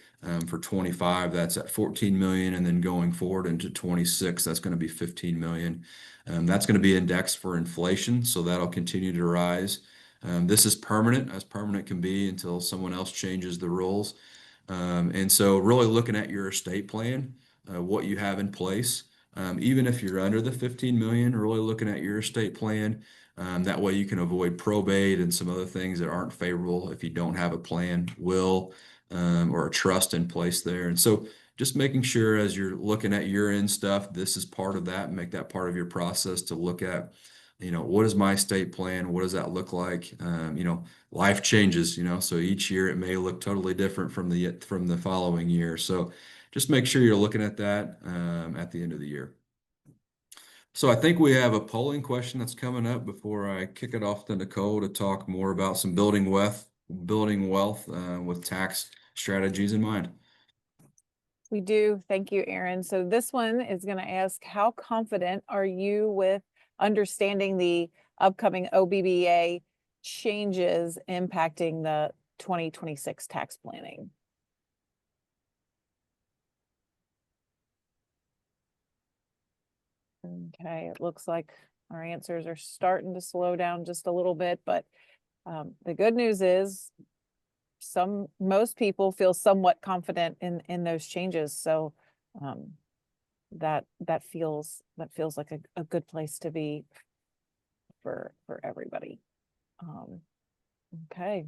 for 25, that's at 14 million, and then going forward into 26, that's going to be 15 million. That's going to be indexed for inflation, so that'll continue to rise. This is permanent, as permanent can be until someone else changes the rules. And so really looking at your estate plan, what you have in place, even if you're under the 15 million, really looking at your estate plan. That way you can avoid probate and some other things that aren't favorable if you don't have a plan, will, or a trust in place there. And so just making sure as you're looking at your end stuff, this is part of that, make that part of your process to look at, what is my estate plan? What does that look like? Life changes, so each year it may look totally different from the following year. So just make sure you're looking at that at the end of the year. So I think we have a polling question that's coming up before I kick it off to Nicole to talk more about some building wealth with tax strategies in mind. We do. Thank you, Aaron. So this one is going to ask, how confident are you with understanding the upcoming OBBBA changes impacting the 2026 tax planning? Okay, it looks like our answers are starting to slow down just a little bit, but the good news is most people feel somewhat confident in those changes. So that feels like a good place to be for everybody. Okay,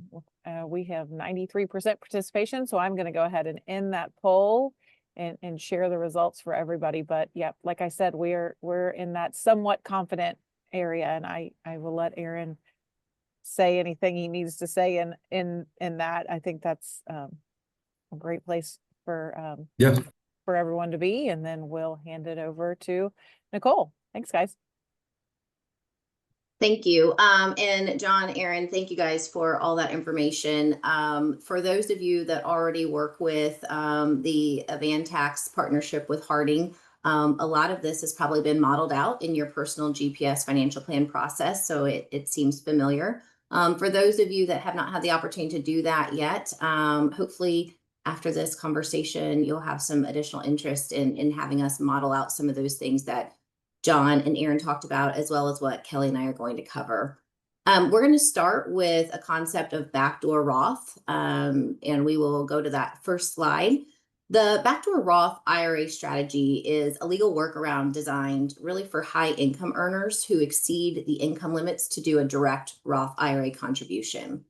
we have 93% participation, so I'm going to go ahead and end that poll and share the results for everybody. But yeah, like I said, we're in that somewhat confident area, and I will let Aaron say anything he needs to say in that. I think that's a great place for everyone to be, and then we'll hand it over to Nicole. Thanks, guys. Thank you. And John, Aaron, thank you guys for all that information. For those of you that already work with the Avantax partnership with Harding, a lot of this has probably been modeled out in your personal GPS financial plan process, so it seems familiar. For those of you that have not had the opportunity to do that yet, hopefully after this conversation, you'll have some additional interest in having us model out some of those things that John and Aaron talked about, as well as what Kelly and I are going to cover. We're going to start with a concept of backdoor Roth, and we will go to that first slide. The backdoor Roth IRA strategy is a legal workaround designed really for high income earners who exceed the income limits to do a direct Roth IRA contribution.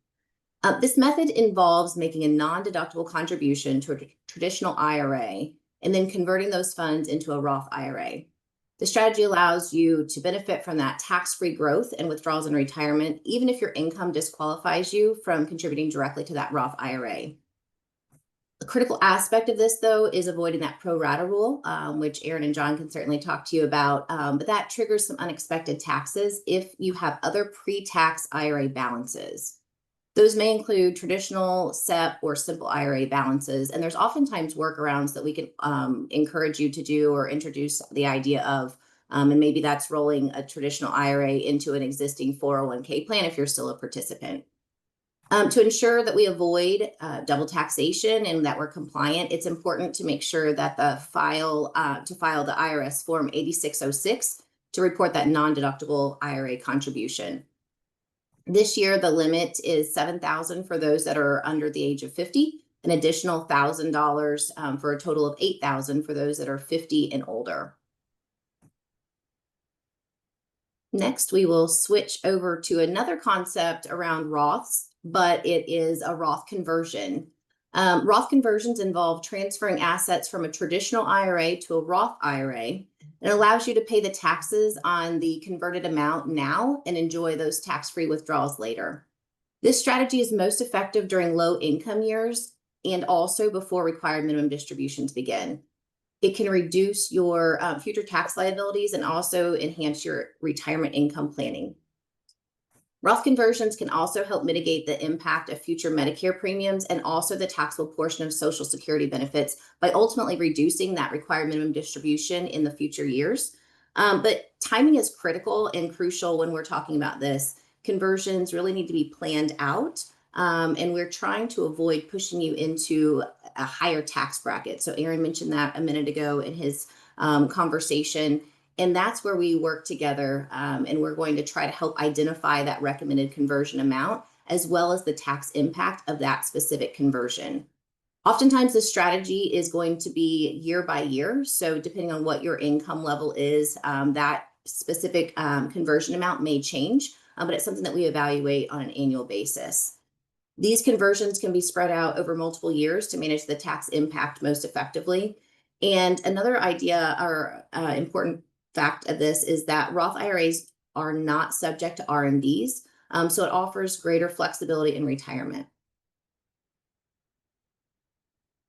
This method involves making a non-deductible contribution to a traditional IRA and then converting those funds into a Roth IRA. The strategy allows you to benefit from that tax-free growth and withdrawals in retirement, even if your income disqualifies you from contributing directly to that Roth IRA. The critical aspect of this, though, is avoiding that pro rata rule, which Aaron and John can certainly talk to you about, but that triggers some unexpected taxes if you have other pre-tax IRA balances. Those may include traditional SEP or simple IRA balances, and there's oftentimes workarounds that we can encourage you to do or introduce the idea of, and maybe that's rolling a traditional IRA into an existing 401k plan if you're still a participant. To ensure that we avoid double taxation and that we're compliant, it's important to make sure that to file the IRS Form 8606 to report that non-deductible IRA contribution. This year, the limit is $7,000 for those that are under the age of 50, an additional $1,000 for a total of $8,000 for those that are 50 and older. Next, we will switch over to another concept around Roths, but it is a Roth conversion. Roth conversions involve transferring assets from a traditional IRA to a Roth IRA. It allows you to pay the taxes on the converted amount now and enjoy those tax-free withdrawals later. This strategy is most effective during low income years and also before required minimum distributions begin. It can reduce your future tax liabilities and also enhance your retirement income planning. Roth conversions can also help mitigate the impact of future Medicare premiums and also the taxable portion of Social Security benefits by ultimately reducing that required minimum distribution in the future years. But timing is critical and crucial when we're talking about this. Conversions really need to be planned out, and we're trying to avoid pushing you into a higher tax bracket. So Aaron mentioned that a minute ago in his conversation. And that's where we work together, and we're going to try to help identify that recommended conversion amount, as well as the tax impact of that specific conversion. Oftentimes, the strategy is going to be year by year. So depending on what your income level is, that specific conversion amount may change, but it's something that we evaluate on an annual basis. These conversions can be spread out over multiple years to manage the tax impact most effectively. And another idea or important fact of this is that Roth IRAs are not subject to RMDs, so it offers greater flexibility in retirement.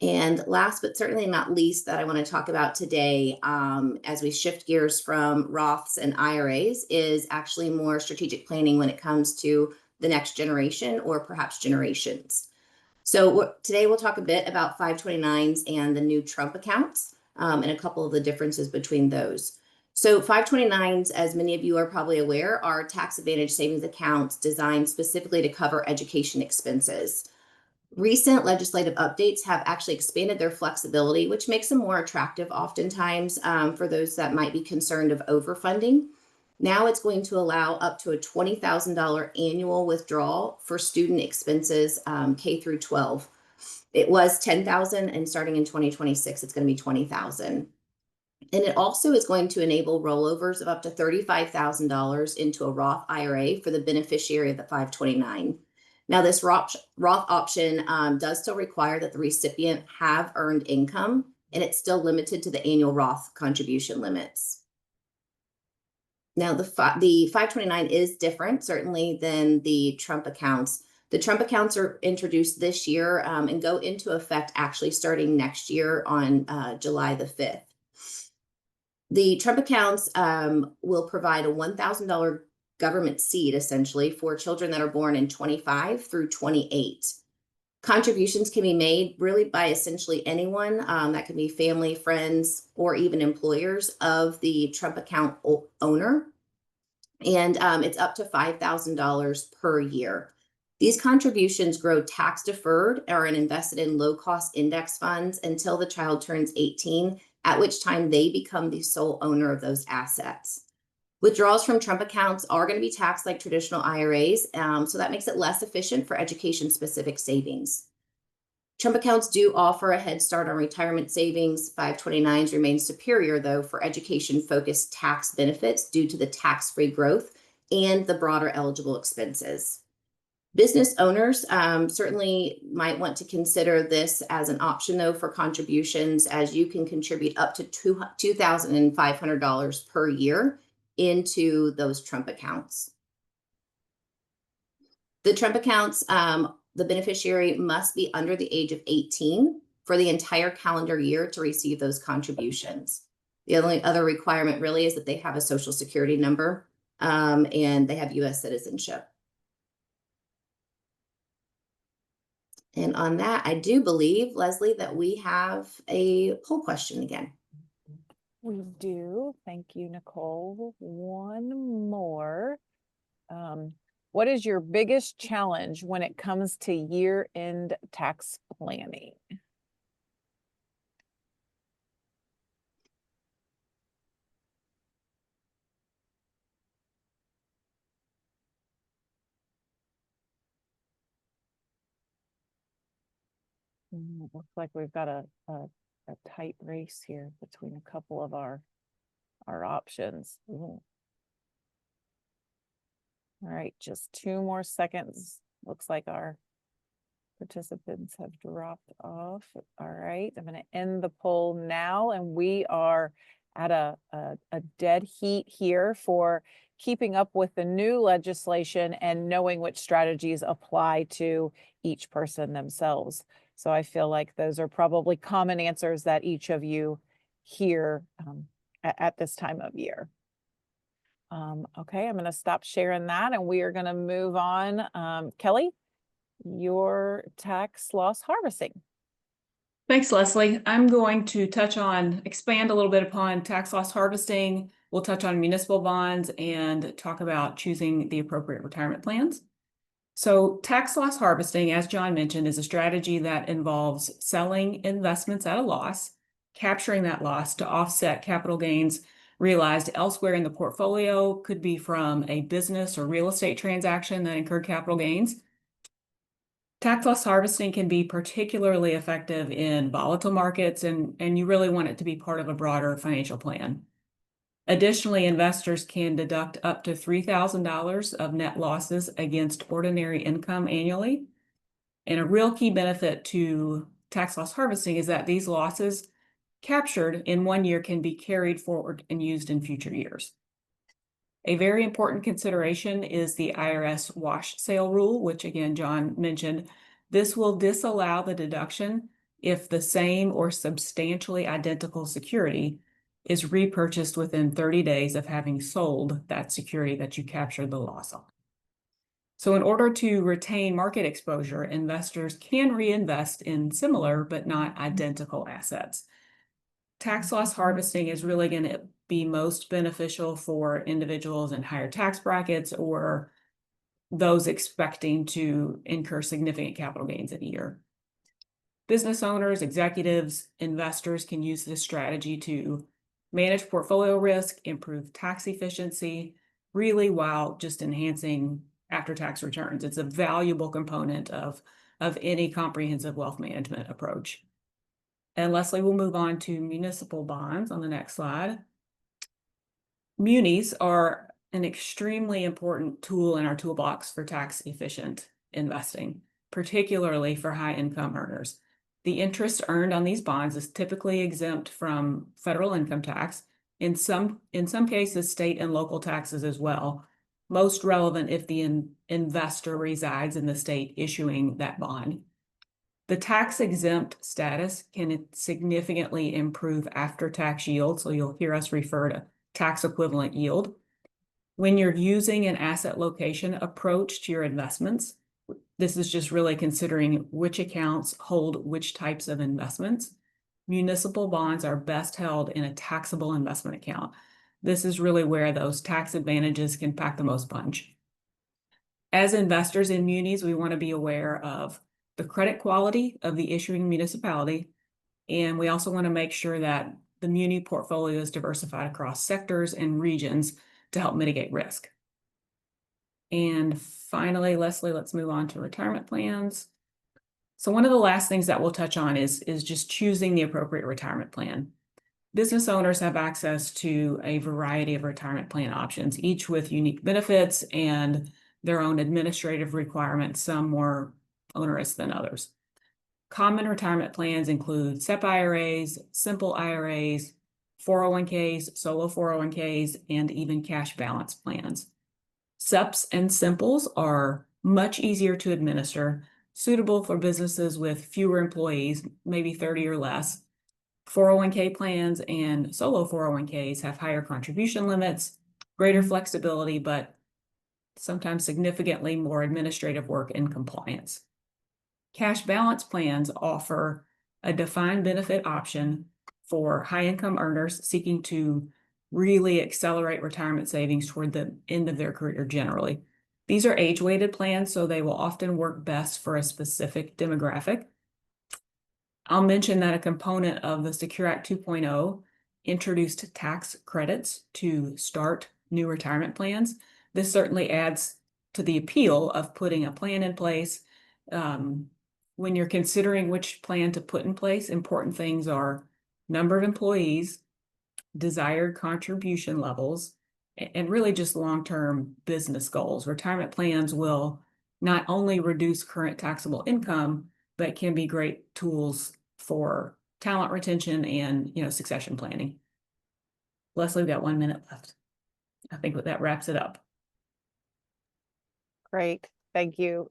And last but certainly not least that I want to talk about today, as we shift gears from Roths and IRAs, is actually more strategic planning when it comes to the next generation or perhaps generations. So today we'll talk a bit about 529s and the new Trump accounts, and a couple of the differences between those. So 529s, as many of you are probably aware, are tax advantage savings accounts designed specifically to cover education expenses. Recent legislative updates have actually expanded their flexibility, which makes them more attractive oftentimes for those that might be concerned of overfunding. Now it's going to allow up to a $20,000 annual withdrawal for student expenses K through 12. It was $10,000, and starting in 2026, it's going to be $20,000. And it also is going to enable rollovers of up to $35,000 into a Roth IRA for the beneficiary of the 529. Now, this Roth option does still require that the recipient have earned income, and it's still limited to the annual Roth contribution limits. Now, the 529 is different, certainly, than the Trump accounts. The Trump accounts are introduced this year and go into effect actually starting next year on July the 5th. The Trump accounts will provide a $1,000 government seed, essentially, for children that are born in 25 through 28. Contributions can be made really by essentially anyone. That can be family, friends, or even employers of the Trump account owner. And it's up to $5,000 per year. These contributions grow tax deferred or are invested in low cost index funds until the child turns 18, at which time they become the sole owner of those assets. Withdrawals from Trump accounts are going to be taxed like traditional IRAs, so that makes it less efficient for education-specific savings. Trump accounts do offer a head start on retirement savings. 529s remain superior, though, for education-focused tax benefits due to the tax-free growth and the broader eligible expenses. Business owners certainly might want to consider this as an option, though, for contributions, as you can contribute up to $2,500 per year into those Trump accounts. The Trump accounts, the beneficiary must be under the age of 18 for the entire calendar year to receive those contributions. The only other requirement really is that they have a Social Security number and they have U.S. citizenship. And on that, I do believe, Leslie, that we have a poll question again. We do. Thank you, Nicole. One more. What is your biggest challenge when it comes to year-end tax planning? It looks like we've got a tight race here between a couple of our options. Ooh. All right, just 2 more seconds. Looks like our participants have dropped off. All right, I'm going to end the poll now, and we are at a dead heat here for keeping up with the new legislation and knowing which strategies apply to each person themselves. So I feel like those are probably common answers that each of you here at this time of year. Okay, I'm going to stop sharing that and we are going to move on. Kelly, your tax loss harvesting. Thanks, Leslie. I'm going to expand a little bit upon tax loss harvesting. We'll touch on municipal bonds and talk about choosing the appropriate retirement plans. So tax loss harvesting, as John mentioned, is a strategy that involves selling investments at a loss, capturing that loss to offset capital gains realized elsewhere in the portfolio. Could be from a business or real estate transaction that incurred capital gains. Tax loss harvesting can be particularly effective in volatile markets, and you really want it to be part of a broader financial plan. Additionally, investors can deduct up to $3,000 of net losses against ordinary income annually. And a real key benefit to tax loss harvesting is that these losses captured in one year can be carried forward and used in future years. A very important consideration is the IRS wash sale rule, which again, John mentioned. This will disallow the deduction if the same or substantially identical security is repurchased within 30 days of having sold that security that you captured the loss on. So in order to retain market exposure, investors can reinvest in similar but not identical assets. Tax loss harvesting is really going to be most beneficial for individuals in higher tax brackets or those expecting to incur significant capital gains in a year. Business owners, executives, investors can use this strategy to manage portfolio risk, improve tax efficiency, really while just enhancing after-tax returns. It's a valuable component of any comprehensive wealth management approach. And Leslie, we'll move on to municipal bonds on the next slide. Munis are an extremely important tool in our toolbox for tax-efficient investing, particularly for high-income earners. The interest earned on these bonds is typically exempt from federal income tax, in some cases, state and local taxes as well, most relevant if the investor resides in the state issuing that bond. The tax-exempt status can significantly improve after-tax yield, so you'll hear us refer to tax-equivalent yield. When you're using an asset location approach to your investments, this is just really considering which accounts hold which types of investments. Municipal bonds are best held in a taxable investment account. This is really where those tax advantages can pack the most punch. As investors in munis, we want to be aware of the credit quality of the issuing municipality, and we also want to make sure that the muni portfolio is diversified across sectors and regions to help mitigate risk. And finally, Leslie, let's move on to retirement plans. So one of the last things that we'll touch on is just choosing the appropriate retirement plan. Business owners have access to a variety of retirement plan options, each with unique benefits and their own administrative requirements, some more onerous than others. Common retirement plans include SEP IRAs, simple IRAs, 401ks, solo 401ks, and even cash balance plans. SEPs and simples are much easier to administer, suitable for businesses with fewer employees, maybe 30 or less. 401k plans and solo 401ks have higher contribution limits, greater flexibility, but sometimes significantly more administrative work and compliance. Cash balance plans offer a defined benefit option for high-income earners seeking to really accelerate retirement savings toward the end of their career generally. These are age-weighted plans, so they will often work best for a specific demographic. I'll mention that a component of the Secure Act 2.0 introduced tax credits to start new retirement plans. This certainly adds to the appeal of putting a plan in place. When you're considering which plan to put in place, important things are number of employees, desired contribution levels, and really just long-term business goals. Retirement plans will not only reduce current taxable income, but can be great tools for talent retention and succession planning. Leslie, we've got 1 minute left. I think that wraps it up. Great. Thank you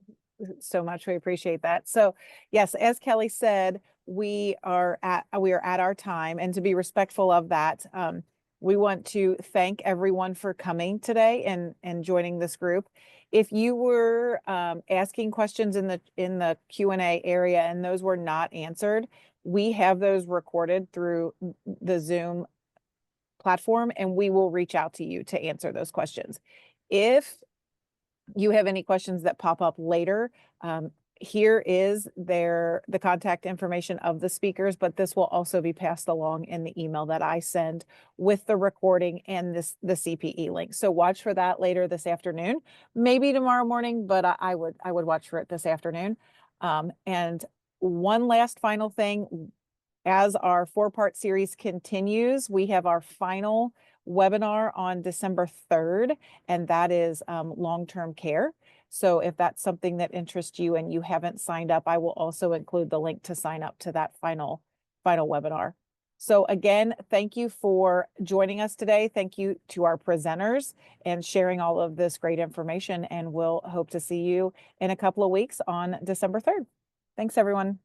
so much. We appreciate that. So yes, as Kelly said, we are at our time, and to be respectful of that, we want to thank everyone for coming today and joining this group. If you were asking questions in the Q&A area and those were not answered, we have those recorded through the Zoom platform, and we will reach out to you to answer those questions. If you have any questions that pop up later, here is the contact information of the speakers, but this will also be passed along in the email that I send with the recording and the CPE link. So watch for that later this afternoon, maybe tomorrow morning, but I would watch for it this afternoon. And one last final thing, as our 4-part series continues, we have our final webinar on December 3rd, and that is long-term care. So if that's something that interests you and you haven't signed up, I will also include the link to sign up to that final webinar. So again, thank you for joining us today. Thank you to our presenters and sharing all of this great information, and we'll hope to see you in a couple of weeks on December 3rd. Thanks, everyone.